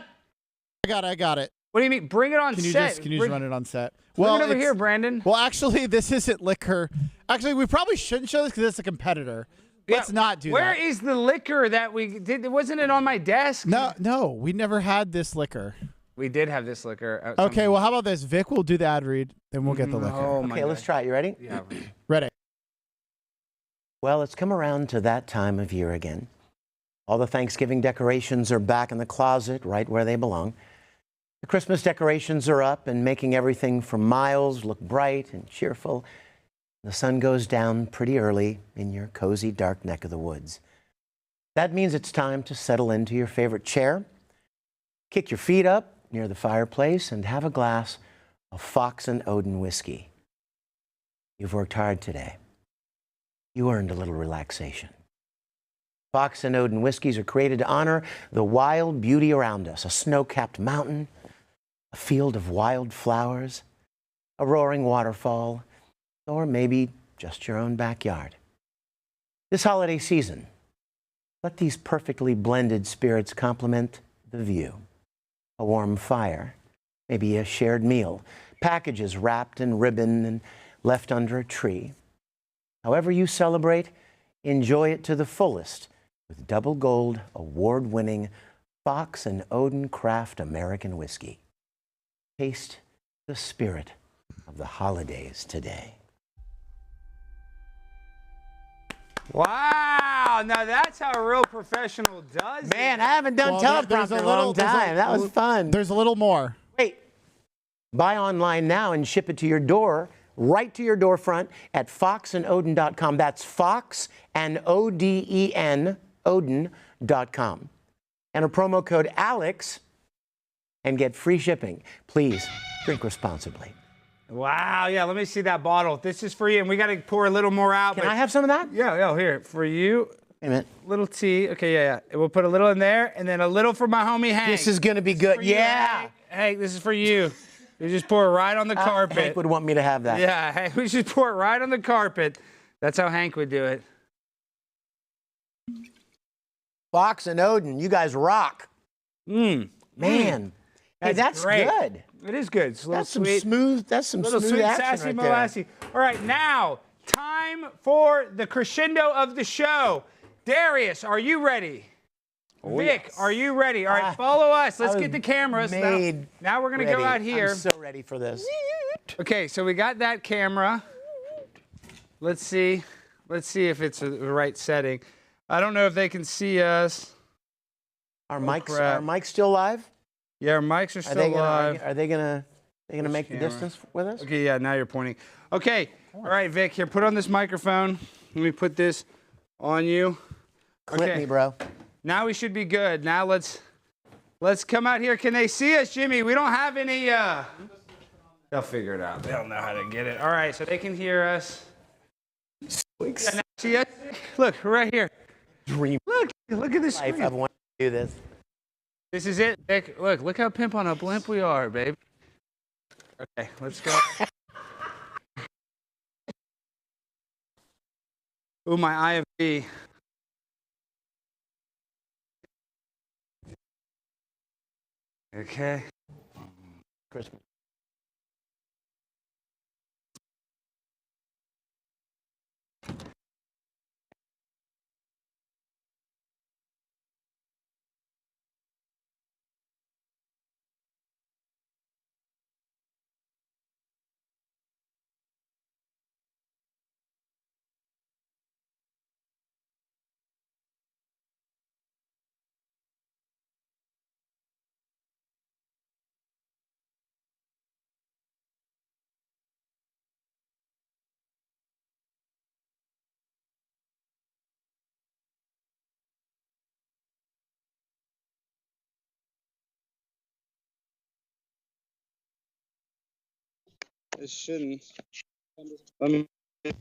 I got it. What do you mean? Bring it on Can you set. just Bring run it on set? bring it over it's- here, Brandon. Well, actually, this isn't liquor. Actually, we probably shouldn't show this because it's a competitor. Let's not do Where that. is the liquor that we did? Wasn't it on my desk? No, we never had this liquor. We did have this liquor. Okay, well, how about this? Vic will do the ad read, then we'll get the liquor. Oh my Okay, let's try it. You ready? Yeah. Ready? Well, it's come around to that time of year again. All the Thanksgiving decorations are back in the closet, right where they belong. The Christmas decorations are up and making everything for Miles look bright and cheerful. The sun goes down pretty early in your cozy, dark neck of the woods. That means it's time to settle into your favorite chair, kick your feet up near the fireplace, and have a glass of Fox and Odin whiskey. You've worked hard today. You earned a little relaxation. Fox and Odin whiskeys are created to honor the wild beauty around us, a snow-capped mountain, a field of wild flowers, a roaring waterfall, or maybe just your own backyard. This holiday season, let these perfectly blended spirits complement the view. A warm fire, maybe a shared meal, packages wrapped in ribbon and left under a tree. However you celebrate, enjoy it to the fullest with double gold, award-winning Fox and Odin Craft American Whiskey. Taste the spirit of the holidays today. Wow! Now that's how a real professional does Man, it. I haven't done teleprompter in a long time. That was fun. There's a little more. Wait. Buy online now and ship it to your door, right to your door front at foxandodin.com. That's Fox and O-D-E-N, Odin.com. Enter promo code ALEX and get free shipping. Please drink responsibly. Wow, yeah, let me see that bottle. This is for you, and we got to pour a little more out. Can I have some of that? Yeah, here, for you. Wait a minute. Little tea. Okay, yeah. We'll put a little in there, and then a little for my homie Hank. This is going to be good. For you, Yeah. Hank, this is for you. You just pour it right on the carpet. Hank would want me to have that. Yeah, Hank, we just pour it right on the carpet. That's how Hank would do it. Fox and Odin, you guys rock. Man. Hey, that's great. good. It is good. It's a little That's some sweet. smooth. That's some Little smooth sweet, action sassy, right there. molassy. All right, now, time for the crescendo of the show. Darius, are you ready? Vic, yes. are you ready? All right, follow us. Let's I get the cameras. made Now we're going to go ready. out here. I'm so ready for this. Okay, so we got that camera. Let's see. Let's see if it's the right setting. I don't know if they can see us. Our crap. mics still live? Yeah, our mics are still live. Are they gonna make camera? the distance with us? Okay, yeah, now you're pointing. Okay, all right, Vic, here, put on this microphone. Let me put this on you. Clip me, bro. Now we should be good. Now let's come out here. Can they see us, Jimmy? We don't have any, they'll figure it out. They'll know how to get it. All right, so they can hear us. Yeah, now see us? Look, right here. Dream. Look at this Life. screen. I've wanted to do this. This is it, Vic. Look how pimp on a blimp we are, babe. Okay, let's go. Ooh, my IFB. Okay. Christmas. It shouldn't. Let me. Do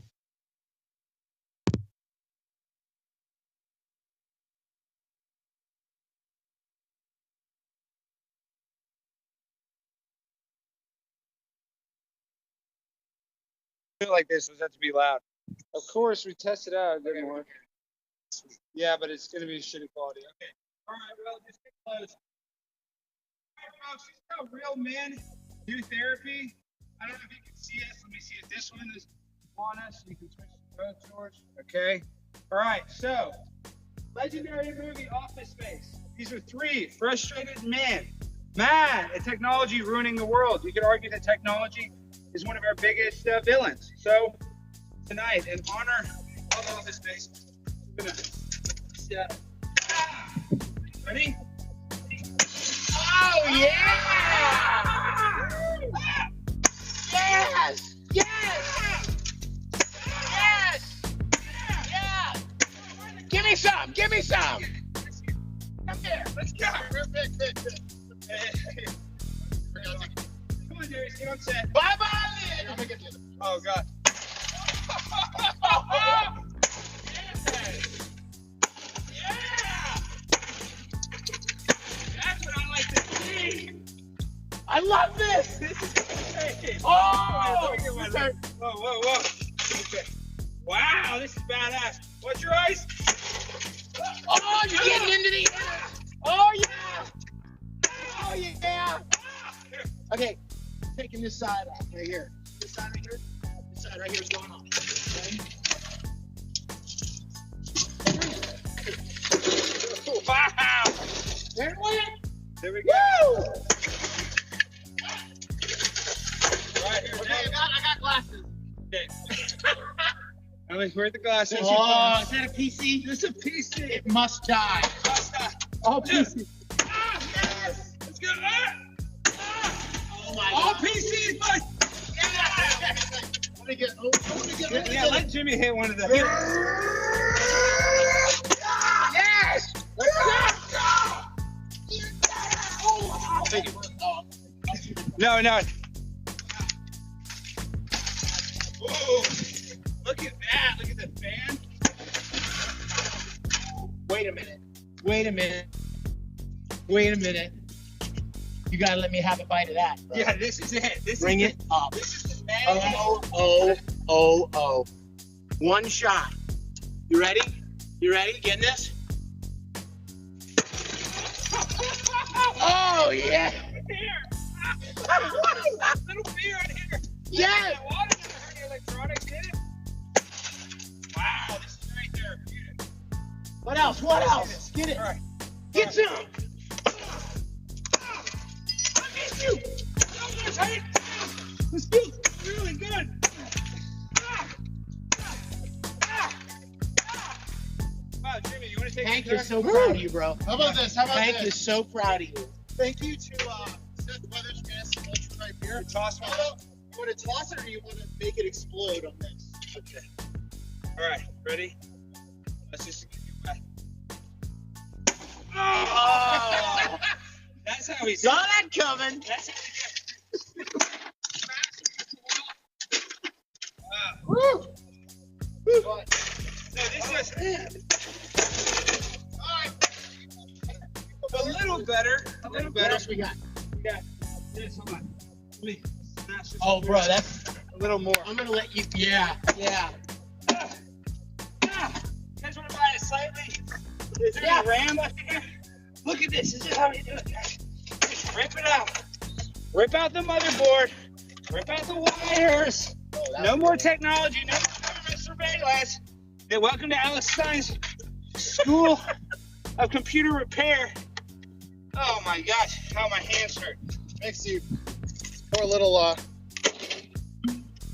it like this. Was that to be loud? Of course, we tested out. It didn't work. Yeah, but it's gonna be shitty quality. Okay. All right. Well, just get close. All right, folks. This is how real men do therapy. I don't know if you can see us. Let me see if this one is on us. You can switch to both, George. Okay. All right. So, legendary movie Office Space. These are 3 frustrated men. Man, and technology ruining the world. You could argue that technology is one of our biggest villains. So tonight, in honor of Office Space, I'm gonna set. Ready? Oh yeah! Yes! Yes! Yes! Yeah! Give me some! Give me some! Come here. Let's go. Come on, Darius. Get on set. Bye-bye. Oh, God. Yeah. That's what I like to see. I love this. This is great. Oh. Whoa. Okay. Wow, this is badass. Watch your eyes. Oh, you're getting into the air. Oh, yeah. Oh, yeah. Okay, taking this side off right here. This side right here. This side right here is going on. Okay. Wow. There it went. There we go. Woo. Right here. Okay, I got glasses. Okay. Alex, where are the glasses? Oh, is that a PC? This is a PC. It must die. It must die. Oh, PC. Ah, yes. Let's go. Oh my God. All PCs must. Yeah. Let me get. Yeah, let Jimmy hit one of the. Yes. Let's go. No. Whoa. Look at that. Look at the fan. Wait a minute. You gotta let me have a bite of that. Bro. Yeah, this is it. Bring it up. This is the man. Oh. One shot. You ready? Getting this? Oh, yeah. Little beer in here. Yes. Electronics in it. Wow, this is very therapeutic. What else? Get it. All right. Get some. I miss you. This feels really good. Hank is so proud of you, bro. How about this? How about Hank this? is so proud of you. Thank you to Seth Weathers, Fantasy Lunch right here. Toss one. You want to toss it or you want to make it explode on this? Okay. All right, ready? Let's just get it wet. Oh! That's how we Saw that coming. That's how we do it. Woo! So this is a little better. A little What better. else we got? We got this. Hold on. Let me smash this. Oh, bro, that's. A little more. I'm gonna let you. Yeah. You guys want to buy it slightly? Is there Yeah. a ram up here? Look at this. This is how you do it, guys. Just rip it out. Rip out the motherboard. Rip out the wires. No more technology. No more surveillance. Hey, welcome to Alex Stein's School of Computer Repair. Oh my gosh, how my hands hurt. Makes you pour a little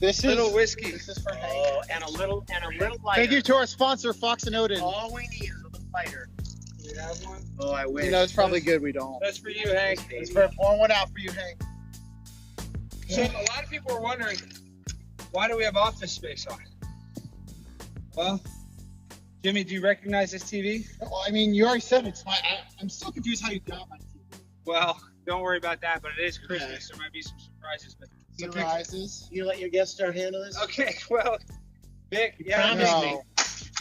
this is Little whiskey. This is for Hank. Oh, and a little lighter. Thank you to our sponsor, Fox and Odin. All we need is a little lighter. Do we have one? Oh, I wish. You know, it's probably good we don't. That's for you, Hank. It's for pouring one out for you, Hank. So a lot of people are wondering, why do we have Office Space on? Well, Jimmy, do you recognize this TV? Well, I mean, you already said it's my. I'm still confused how you got my TV. Well, don't worry about that, but it is Christmas. There might be some surprises. But Surprises. You let your guest star handle this? okay, well, Vic, yeah, Promise no. me.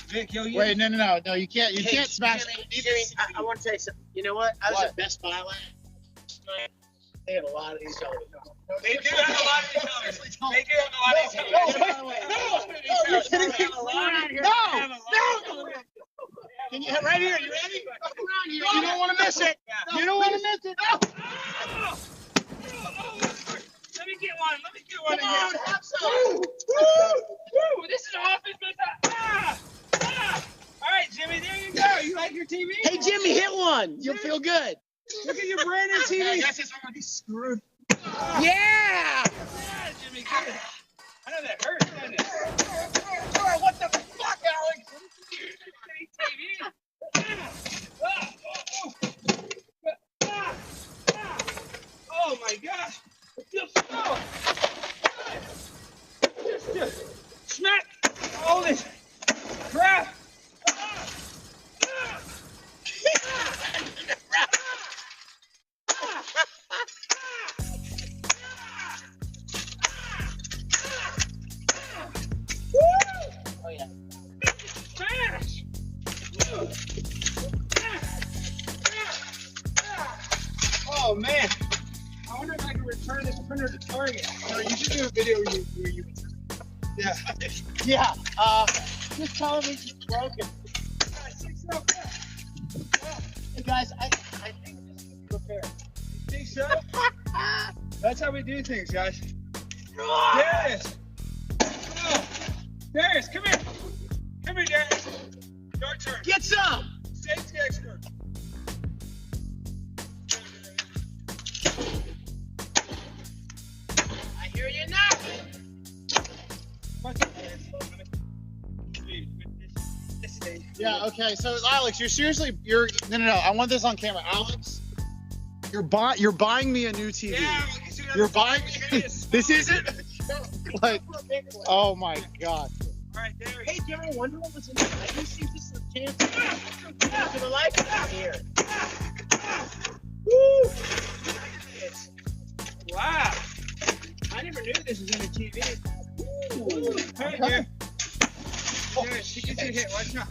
Vic, you'll use Wait, no, you can't. You can't smash. Jimmy, I want to tell you something. You know what? I was What? at Best Buy last night. They had a lot of these televisions. They do have a lot of these colors. They do have a lot of these colors. By the way, you're kidding me. They have a lot out here. No, They have a lot. Can you right here? You ready? Come around here. You don't want to miss it. You don't want to miss it. Let me get one. Let me get one. Come on, have some. Woo! This is Office Space. All right, Jimmy, there you go. You like your TV? Hey, Jimmy, hit one. You'll feel good. Look at your brand new TV. Yes, it's already screwed. Yeah. Yeah, Jimmy, good. I know that hurts, doesn't it? What the fuck, Alex? Oh my gosh! It feels so good. Just smack all this crap. Oh yeah. Smash! Oh man! I wonder if I can return this printer to Target. No, you should do a video where you. Yeah. Yeah. This television's broken. Hey guys, I think this can be repaired. Think so? That's how we do things, guys. Darius! Oh. Darius, come here! Come here, Darius. Your turn. Get some. Safety expert. I hear you knocking. Yeah. Okay. So Alex, no. I want this on camera. Alex, you're buying me a new TV. Yeah, we'll get you another You're buying. this. This isn't. Like, oh my god. All right, Darius. Hey, Jerry, I wonder what was in there. I didn't see this a chance to the life out here. Woo! Wow. I never knew this was in the TV. Ooh. Hey, Darius. Darius, she gets you hit. Watch out.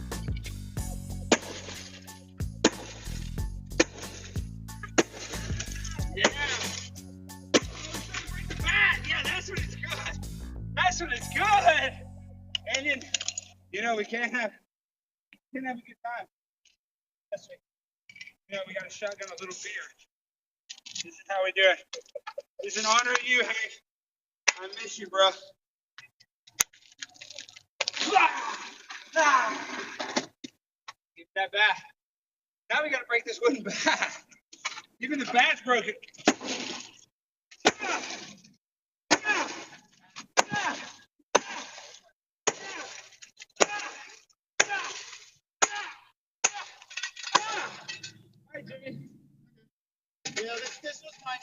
Yeah. Yeah, that's what it's good. That's what it's good. And then, we can't have a good time. That's it. We got to shotgun a little beer. This is how we do it. It's an honor of you, Hank. I miss you, bro. Give that back. Now we got to break this wooden bat. Even the bat's broken.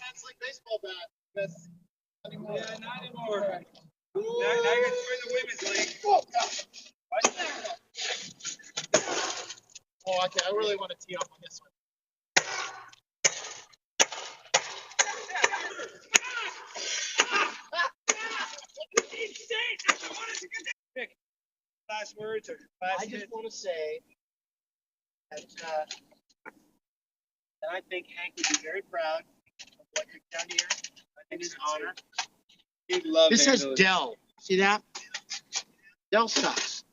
that's like baseball bat. That's anymore. Yeah, not anymore. Now you're going to join the women's league. Oh, okay. I really want to tee off on this one. Vic, last words or last I just want to say that, that I think Hank would be very proud of what you've done here. I think it's an honor. He'd love This says Dale. Dell. See that? Dell sucks.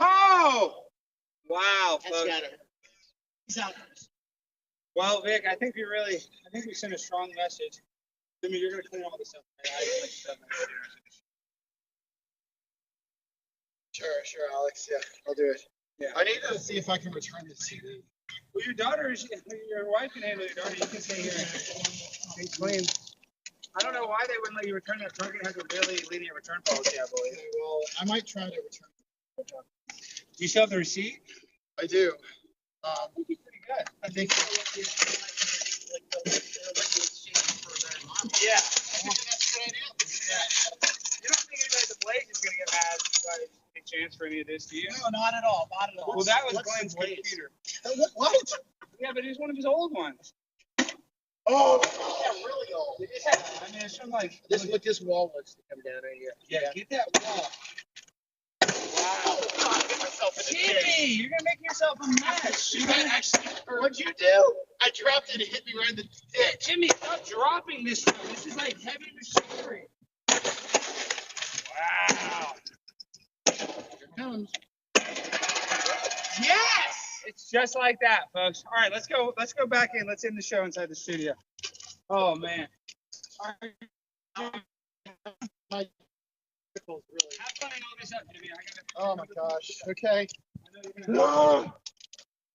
Oh! Wow, That's folks. gotta hurt. He's out. Well, Vic, I think we sent a strong message. Jimmy, you're going to clean all this up. Sure, Alex. Yeah, I'll do it. Yeah. I need to see if I can return this CD. Well, your wife can handle your daughter. You can stay here and clean. I don't know why they wouldn't let you return that truck. It has a really lenient return policy, I believe. Okay, well, I might try to return it. Do you still have the receipt? I do. Pretty good. I think. Yeah. That's a good idea. You don't think anybody at the Blaze is going to get mad by a chance for any of this, do you? No, not at all. Not at all. Well, that was What's Glenn's the Blaze? computer. What? Yeah, but it was one of his old ones. Oh, yeah, really old. Yeah, I mean, it's from like. This what this wall wants to come down right here. Yeah, get that wall. Wow. Get myself in the Jimmy, you're going to make yourself a mess. You got actually. What'd you do? I dropped it and it hit me right in the dick. Jimmy, stop dropping this stuff. This is like heavy machinery. Wow. Here it comes. Yes! It's just like that, folks. All right, let's go back in. Let's end the show inside the studio. Oh man. All right. My Have fun in all this up, Jimmy. Oh my gosh. Okay. No.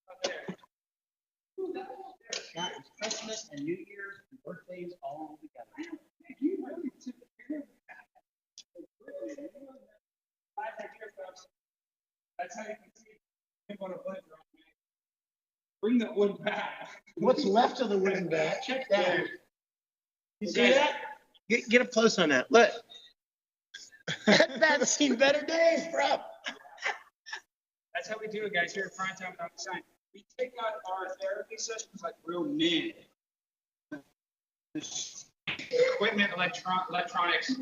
Up there. Got Christmas and New Year's and birthdays all together. You really took care of that. That's how you can see people on a blender. Bring that wood back. What's left of the wooden bat? Check that out. You see that? Get up close on that. Look. That bat's seen better days, bro. That's how we do it, guys, here at Prime Time with Alex Stein. We take out our therapy sessions like real men. Equipment, electronics.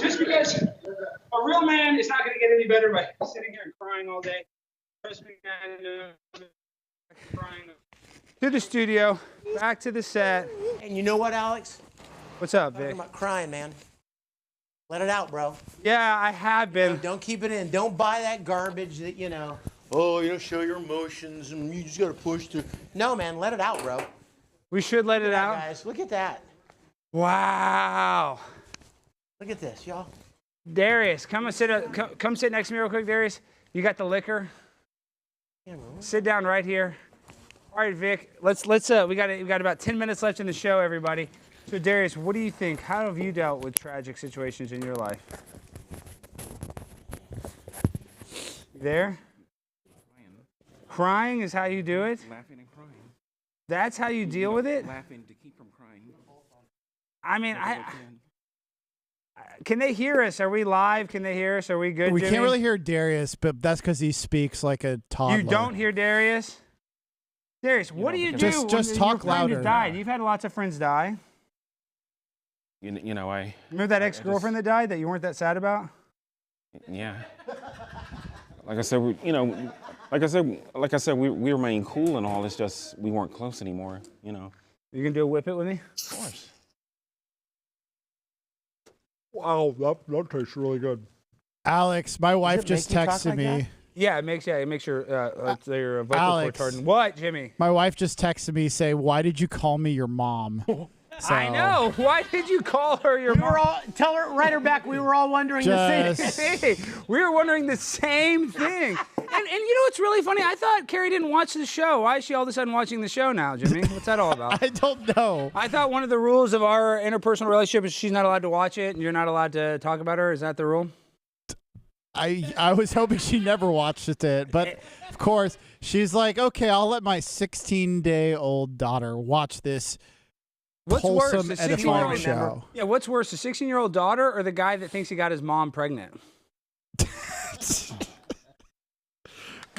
Just because a real man is not going to get any better by sitting here and crying all day. Trust me, I know. Crying. To the studio, back to the set. And you know what, Alex? What's up, Talking Vic? about crying, man. Let it out, bro. Yeah, I have been. Don't keep it in. Don't buy that garbage that, oh, show your emotions and you just got to push through. No, man, let it out, bro. We should let it Yeah, out. guys, look at that. Wow. Look at this, y'all. Darius, come sit next to me real quick, Darius. You got the liquor? Yeah, bro. Sit down right here. All right, Vic. We got about 10 minutes left in the show, everybody. So Darius, what do you think? How have you dealt with tragic situations in your life? You there? Crying is how you do it? Laughing and crying. That's how you deal with it? Laughing to keep from crying. I mean, can they hear us? Are we live? Can they hear us? Are we good, We Jimmy? can't really hear Darius, but that's because he speaks like a toddler. You don't hear Darius? Darius, what do you do Just when talk your friend louder. has died? You've had lots of friends die. You know, Remember that ex-girlfriend that died that you weren't that sad about? yeah. Like I said, we remain cool and all. It's just we weren't close anymore. You know. You can do a whip it with me? Of course. Wow, that tastes really good. Alex, my wife it just make you talk texted like me. that? Yeah, it makes your vocal Alex. cord harden. What, Jimmy? My wife just texted me, say, "Why did you call me your mom?" So, I know. Why did you call her your mom? Tell her, write her back. We were all wondering the Just- same. Hey, we were wondering the same thing. And you know what's really funny? I thought Carrie didn't watch the show. Why is she all of a sudden watching the show now, Jimmy? What's that all about? I don't know. I thought one of the rules of our interpersonal relationship is she's not allowed to watch it and you're not allowed to talk about her. Is that the rule? I was hoping she never watched it, but of course She's like, okay, I'll let my 16-day-old daughter watch this What's worse, wholesome, the edifying 16-year-old show. Yeah, what's worse, the 16-year-old daughter or the guy that thinks he got his mom pregnant?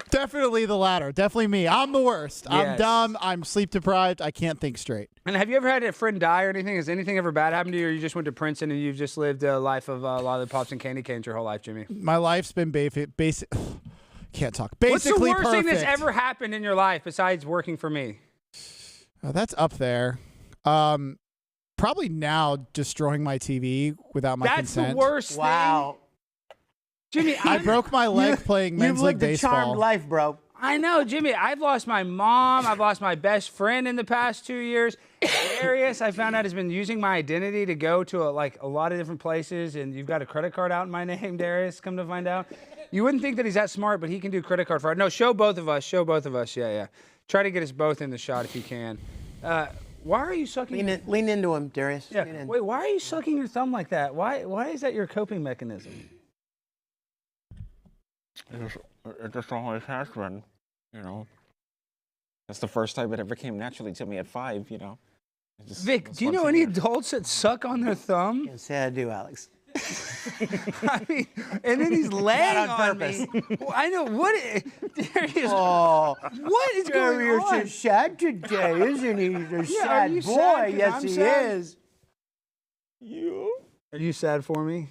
Definitely the latter. Definitely me. I'm the worst. I'm Yes. dumb. I'm sleep deprived. I can't think straight. And have you ever had a friend die or anything? Has anything ever bad happened to you, or you just went to Princeton and you've just lived a life of a lot of the pops and candy canes your whole life, Jimmy? My life's been basic. Can't talk. What's the Basically worst perfect. thing that's ever happened in your life besides working for me? Oh, that's up there. Probably now destroying my TV without my That's consent. the worst Wow. thing. Jimmy, I broke my leg playing men's You've league lived a charmed baseball. life, bro. I know, Jimmy. I've lost my mom. I've lost my best friend in the past 2 years. Darius, I found out, has been using my identity to go to a lot of different places, and you've got a credit card out in my name, Darius, come to find out. You wouldn't think that he's that smart, but he can do credit card fraud. No, show both of us. Show both of us. Yeah. Try to get us both in the shot if you can. Why are you sucking? Lean into him, Darius. Yeah. Lean in. Wait, why are you sucking your thumb like that? Why is that your coping mechanism? It just always has been, you know. That's the first time it ever came naturally to me at 5, you know. Vic, do you know any adults that suck on their thumb? Can't say I do, Alex. I mean, and then he's laying on on me. Well, I know Darius. Oh, What is going Darius on? is sad today, isn't he? He's a are sad you boy. sad 'cause Yes, I'm he sad? is. Are you sad for me?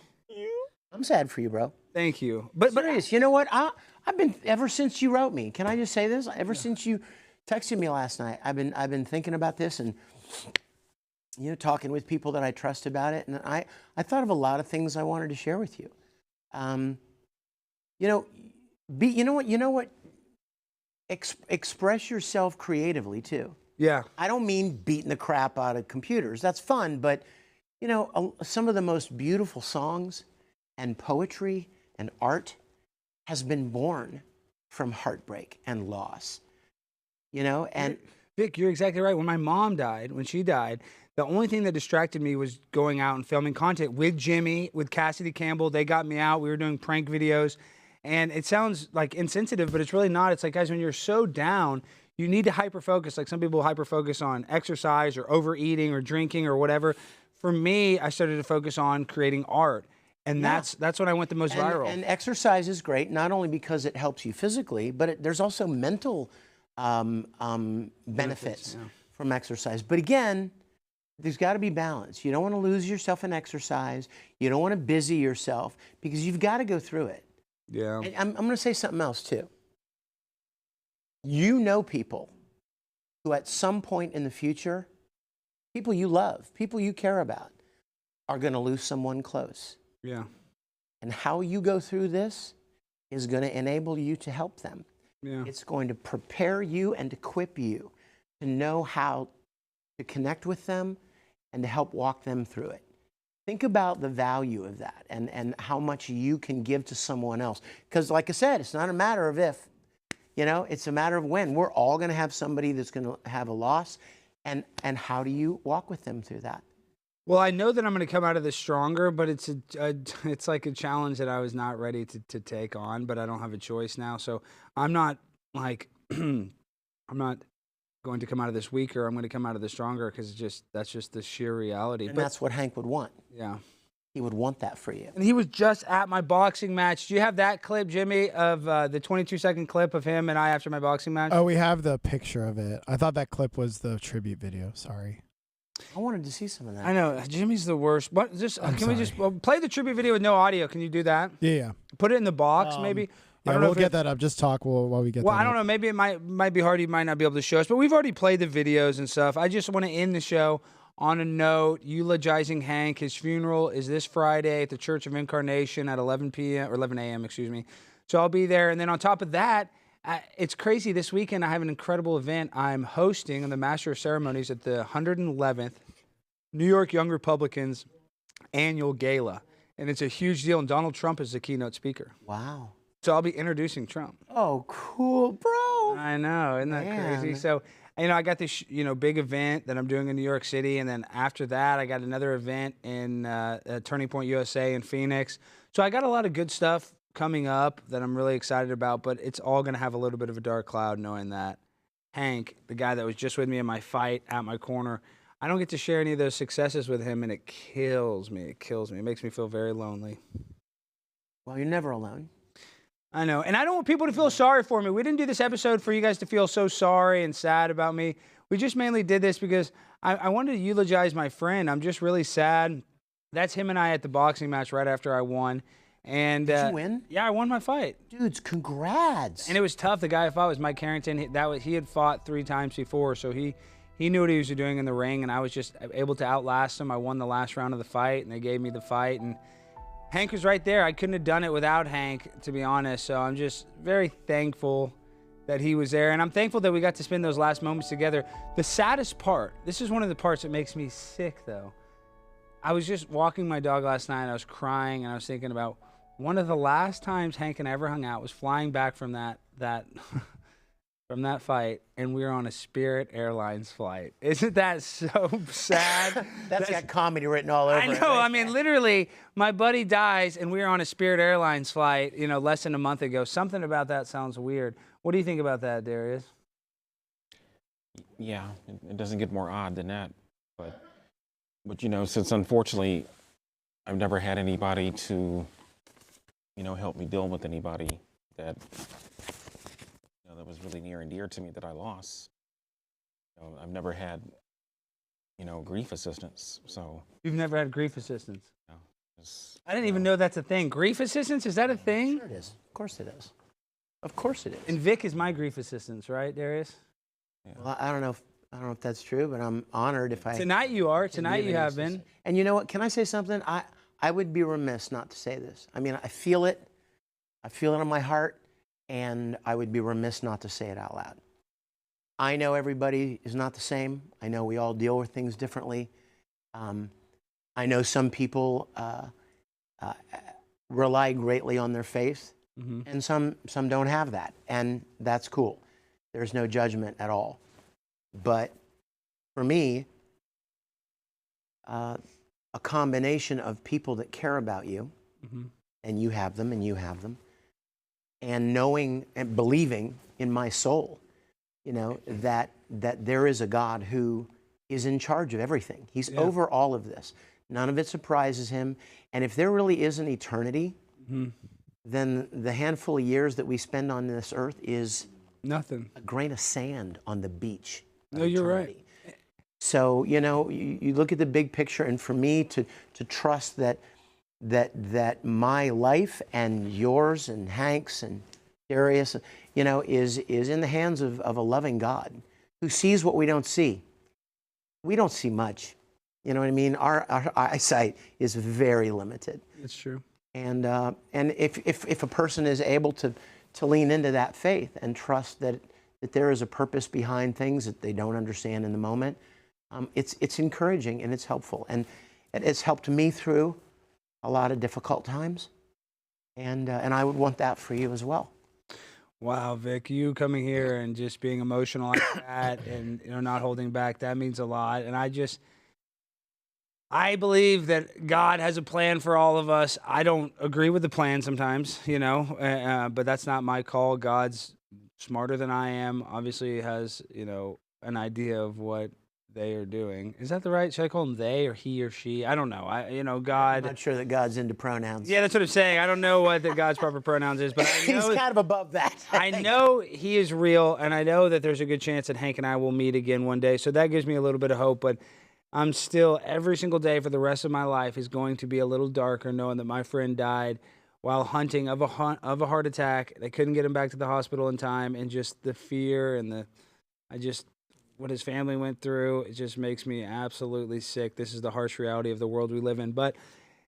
I'm sad for you, bro. Thank you. But Serious. You know what? I've been ever since you wrote me. Can I just say this? Ever since you texted me last night, I've been thinking about this and talking with people that I trust about it, and I thought of a lot of things I wanted to share with you. You know what? Express yourself creatively too. yeah, I don't mean beating the crap out of computers. That's fun, but some of the most beautiful songs and poetry and art has been born from heartbreak and loss. And Vic, you're exactly right. When my mom died, when she died, the only thing that distracted me was going out and filming content with Jimmy, with Cassidy Campbell. They got me out. We were doing prank videos. And it sounds like insensitive, but it's really not. It's like, guys, when you're so down, you need to hyper-focus. Like some people hyper-focus on exercise or overeating or drinking or whatever. For me, I started to focus on creating art. And that's when I went the most viral. And exercise is great, not only because it helps you physically, but there's also mental benefits from exercise. But again, there's got to be balance. You don't want to lose yourself in exercise. You don't want to busy yourself because you've got to go through it. Yeah. And I'm going to say something else too. You know people who at some point in the future, people you love, people you care about, are going to lose someone close. Yeah. And how you go through this is going to enable you to help them. Yeah. It's going to prepare you and equip you to know how to connect with them and to help walk them through it. Think about the value of that and how much you can give to someone else. Because like I said, it's not a matter of if, it's a matter of when. We're all going to have somebody that's going to have a loss. And how do you walk with them through that? Well, I know that I'm going to come out of this stronger, but it's like a challenge that I was not ready to take on, but I don't have a choice now. So I'm not like, I'm not going to come out of this weaker. I'm going to come out of this stronger because that's just the sheer reality. And but that's what Hank would want. Yeah. He would want that for you. And he was just at my boxing match. Do you have that clip, Jimmy, of the 22-second clip of him and I after my boxing match? Oh, we have the picture of it. I thought that clip was the tribute video. Sorry. I wanted to see some of that. I know. Jimmy's the worst. What? Can we just play the tribute video with no audio? Can you do that? Yeah. Put it in the box, maybe? Yeah, we'll get that up. Just talk while we get that Well, I don't up. know. Maybe it might be hard. You might not be able to show us, but we've already played the videos and stuff. I just want to end the show on a note eulogizing Hank. His funeral is this Friday at the Church of Incarnation at 11 p.m. or 11 a.m. Excuse me. So I'll be there. And then on top of that, it's crazy. This weekend I have an incredible event. I'm hosting. I'm the Master of Ceremonies at the 111th New York Young Republicans Annual Gala, and it's a huge deal. And Donald Trump is the keynote speaker. Wow. So I'll be introducing Trump. Oh, cool, bro. I know, isn't that crazy? So, I got this, big event that I'm doing in New York City, and then after that, I got another event in Turning Point USA in Phoenix. So I got a lot of good stuff coming up that I'm really excited about, but it's all going to have a little bit of a dark cloud knowing that Hank, the guy that was just with me in my fight at my corner, I don't get to share any of those successes with him, and it kills me. It kills me. It makes me feel very lonely. Well, you're never alone. I know. And I don't want people to feel sorry for me. We didn't do this episode for you guys to feel so sorry and sad about me. We just mainly did this because I wanted to eulogize my friend. I'm just really sad. That's him and I at the boxing match right after I won. And Did you win? Yeah, I won my fight. Dudes, congrats. And it was tough. The guy I fought was Mike Carrington. He had fought 3 times before, so he knew what he was doing in the ring, and I was just able to outlast him. I won the last round of the fight, and they gave me the fight. And Hank was right there. I couldn't have done it without Hank, to be honest. So I'm just very thankful that he was there. And I'm thankful that we got to spend those last moments together. The saddest part, this is one of the parts that makes me sick, though. I was just walking my dog last night, and I was crying, and I was thinking about one of the last times Hank and I ever hung out was flying back from that from that fight, and we were on a Spirit Airlines flight. Isn't that so sad? That's got comedy written all over it. I know. Right? I mean, literally, my buddy dies, and we were on a Spirit Airlines flight, less than a month ago. Something about that sounds weird. What do you think about that, Darius? Yeah, it doesn't get more odd than that. But since unfortunately I've never had anybody to, help me deal with anybody that that was really near and dear to me that I lost. I've never had, grief assistance. So You've never had grief assistance? no, I didn't even know that's a thing. Grief assistance, is that a thing? Sure it is. Of course it is. Of course it is. And Vic is my grief assistance, right, Darius? Well, I don't know if that's true, but I'm honored if I. Tonight you are. Tonight be you of have assistance. been. And you know what? Can I say something? I would be remiss not to say this. I mean, I feel it. I feel it in my heart, and I would be remiss not to say it out loud. I know everybody is not the same. I know we all deal with things differently. I know some people rely greatly on their faith, and some don't have that, and that's cool. There's no judgment at all. But for me, a combination of people that care about you, and you have them, and knowing and believing in my soul, that there is a God who is in charge of everything. He's over all of this. None of it surprises him. And if there really is an eternity, then the handful of years that we spend on this earth is nothing. A grain of sand on the beach. No, you're right. So, you look at the big picture, and for me to trust that my life and yours and Hank's and Darius, is in the hands of a loving God who sees what we don't see. We don't see much. You know what I mean? Our eyesight is very limited. It's true. And if a person is able to lean into that faith and trust that there is a purpose behind things that they don't understand in the moment, it's encouraging and it's helpful. And it's helped me through a lot of difficult times. And I would want that for you as well. Wow, Vic, you coming here and just being emotional like that and not holding back, that means a lot. And I believe that God has a plan for all of us. I don't agree with the plan sometimes, but that's not my call. God's smarter than I am. Obviously, he has, an idea of what they are doing. Is that the right? Should I call him they or he or she? I don't know. God. I'm not sure that God's into pronouns. Yeah, that's what I'm saying. I don't know what God's proper pronouns is, but I know he's kind of above that. I know he is real, and I know that there's a good chance that Hank and I will meet again one day. So that gives me a little bit of hope, but I'm still, every single day for the rest of my life is going to be a little darker knowing that my friend died while hunting of a heart attack. They couldn't get him back to the hospital in time, and just the fear and what his family went through, it just makes me absolutely sick. This is the harsh reality of the world we live in. But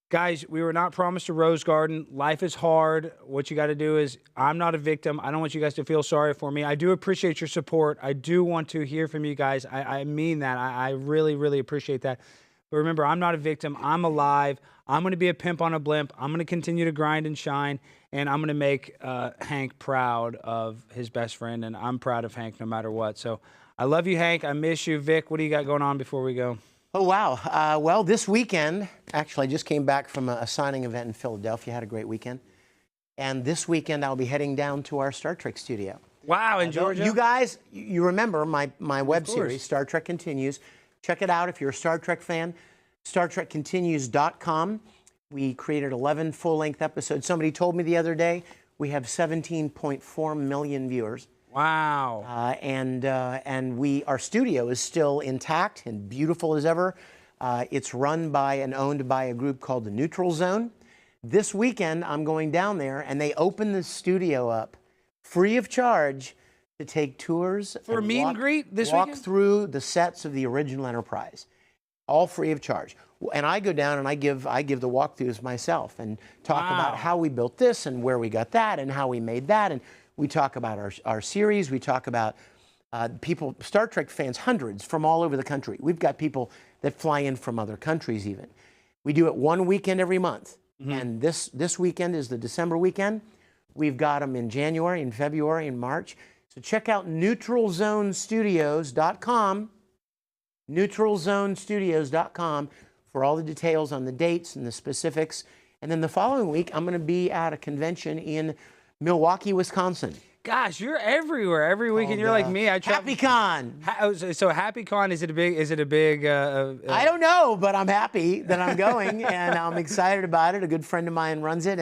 guys, we were not promised a rose garden. Life is hard. What you got to do is, I'm not a victim. I don't want you guys to feel sorry for me. I do appreciate your support. I do want to hear from you guys. I mean that. I really, really appreciate that. But remember, I'm not a victim. I'm alive. I'm going to be a pimp on a blimp. I'm going to continue to grind and shine, and I'm going to make Hank proud of his best friend, and I'm proud of Hank no matter what. So I love you, Hank. I miss you. Vic, what do you got going on before we go? Oh, wow. Well, this weekend, actually, I just came back from a signing event in Philadelphia. Had a great weekend. And this weekend, I'll be heading down to our Star Trek studio. Wow, in Georgia? You guys, you remember my web series, Star Trek Continues. Check it out if you're a Star Trek fan. StarTrekContinues.com. We created 11 full-length episodes. Somebody told me the other day we have 17.4 million viewers. Wow. And our studio is still intact and beautiful as ever. It's run by and owned by a group called the Neutral Zone. This weekend, I'm going down there, and they open the studio up free of charge to take tours. For a meet and greet this walk weekend? through the sets of the original Enterprise, all free of charge. And I go down and I give the walkthroughs myself and talk about how we built this and where we got that and how we made that. And we talk about our series. We talk about people, Star Trek fans, hundreds from all over the country. We've got people that fly in from other countries even. We do it one weekend every month. And this weekend is the December weekend. We've got them in January, in February, and March. So check out neutralzonestudios.com, neutralzonestudios.com for all the details on the dates and the specifics. And then the following week, I'm going to be at a convention in Milwaukee, Wisconsin. Gosh, you're everywhere every weekend. You're like me. HappyCon. So HappyCon, is it a big? I don't know, but I'm happy that I'm going, and I'm excited about it. A good friend of mine runs it,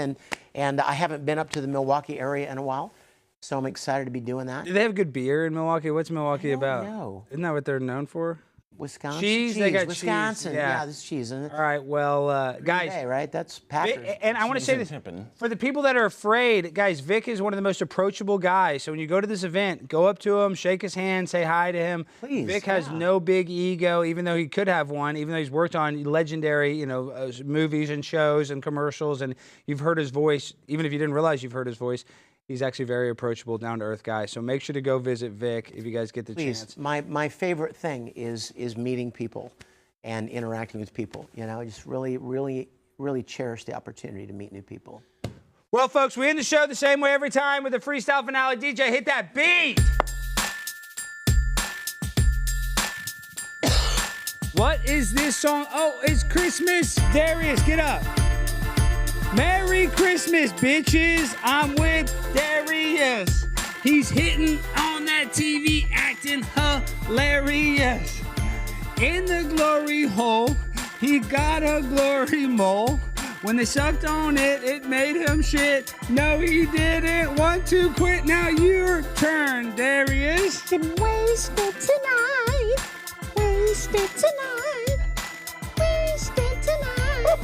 and I haven't been up to the Milwaukee area in a while, so I'm excited to be doing that. Do they have good beer in Milwaukee? What's Milwaukee about? No. Isn't that what they're known for? Wisconsin cheese. They got Wisconsin. Cheese. Yeah, this cheese, isn't it? All right, well, guys. Day, right? That's Packers. And I want to say this for the people that are afraid, guys. Vic is one of the most approachable guys. So when you go to this event, go up to him, shake his hand, say hi to him. Please. Vic has no big ego, even though he could have one. Even though he's worked on legendary, movies and shows and commercials, and you've heard his voice. Even if you didn't realize you've heard his voice. He's actually very approachable, down-to-earth guy. So make sure to go visit Vic if you guys get the chance. My favorite thing is meeting people and interacting with people. I just really, really, really cherish the opportunity to meet new people. Well, folks, we end the show the same way every time with a freestyle finale. DJ, hit that beat! What is this song? Oh, it's Christmas. Darius, get up. Merry Christmas, bitches. I'm with Darius. He's hitting on that TV, acting hilarious. In the glory hole, he got a glory mole. When they sucked on it, it made him shit. No, he didn't want to quit. Now your turn, Darius. Wasted tonight. Wasted tonight. Wasted tonight.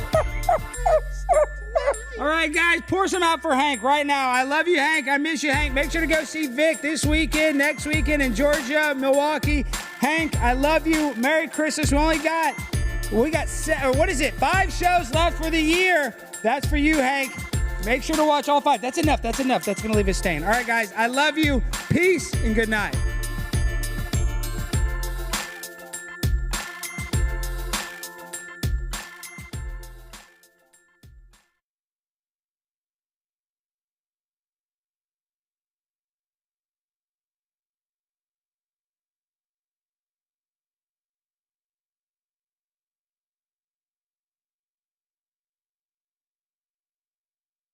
All right, guys, pour some out for Hank right now. I love you, Hank. I miss you, Hank. Make sure to go see Vic this weekend, next weekend in Georgia, Milwaukee. Hank, I love you. Merry Christmas. We got 5 shows left for the year. That's for you, Hank. Make sure to watch all 5. That's enough. That's going to leave a stain. All right, guys, I love you. Peace and good night.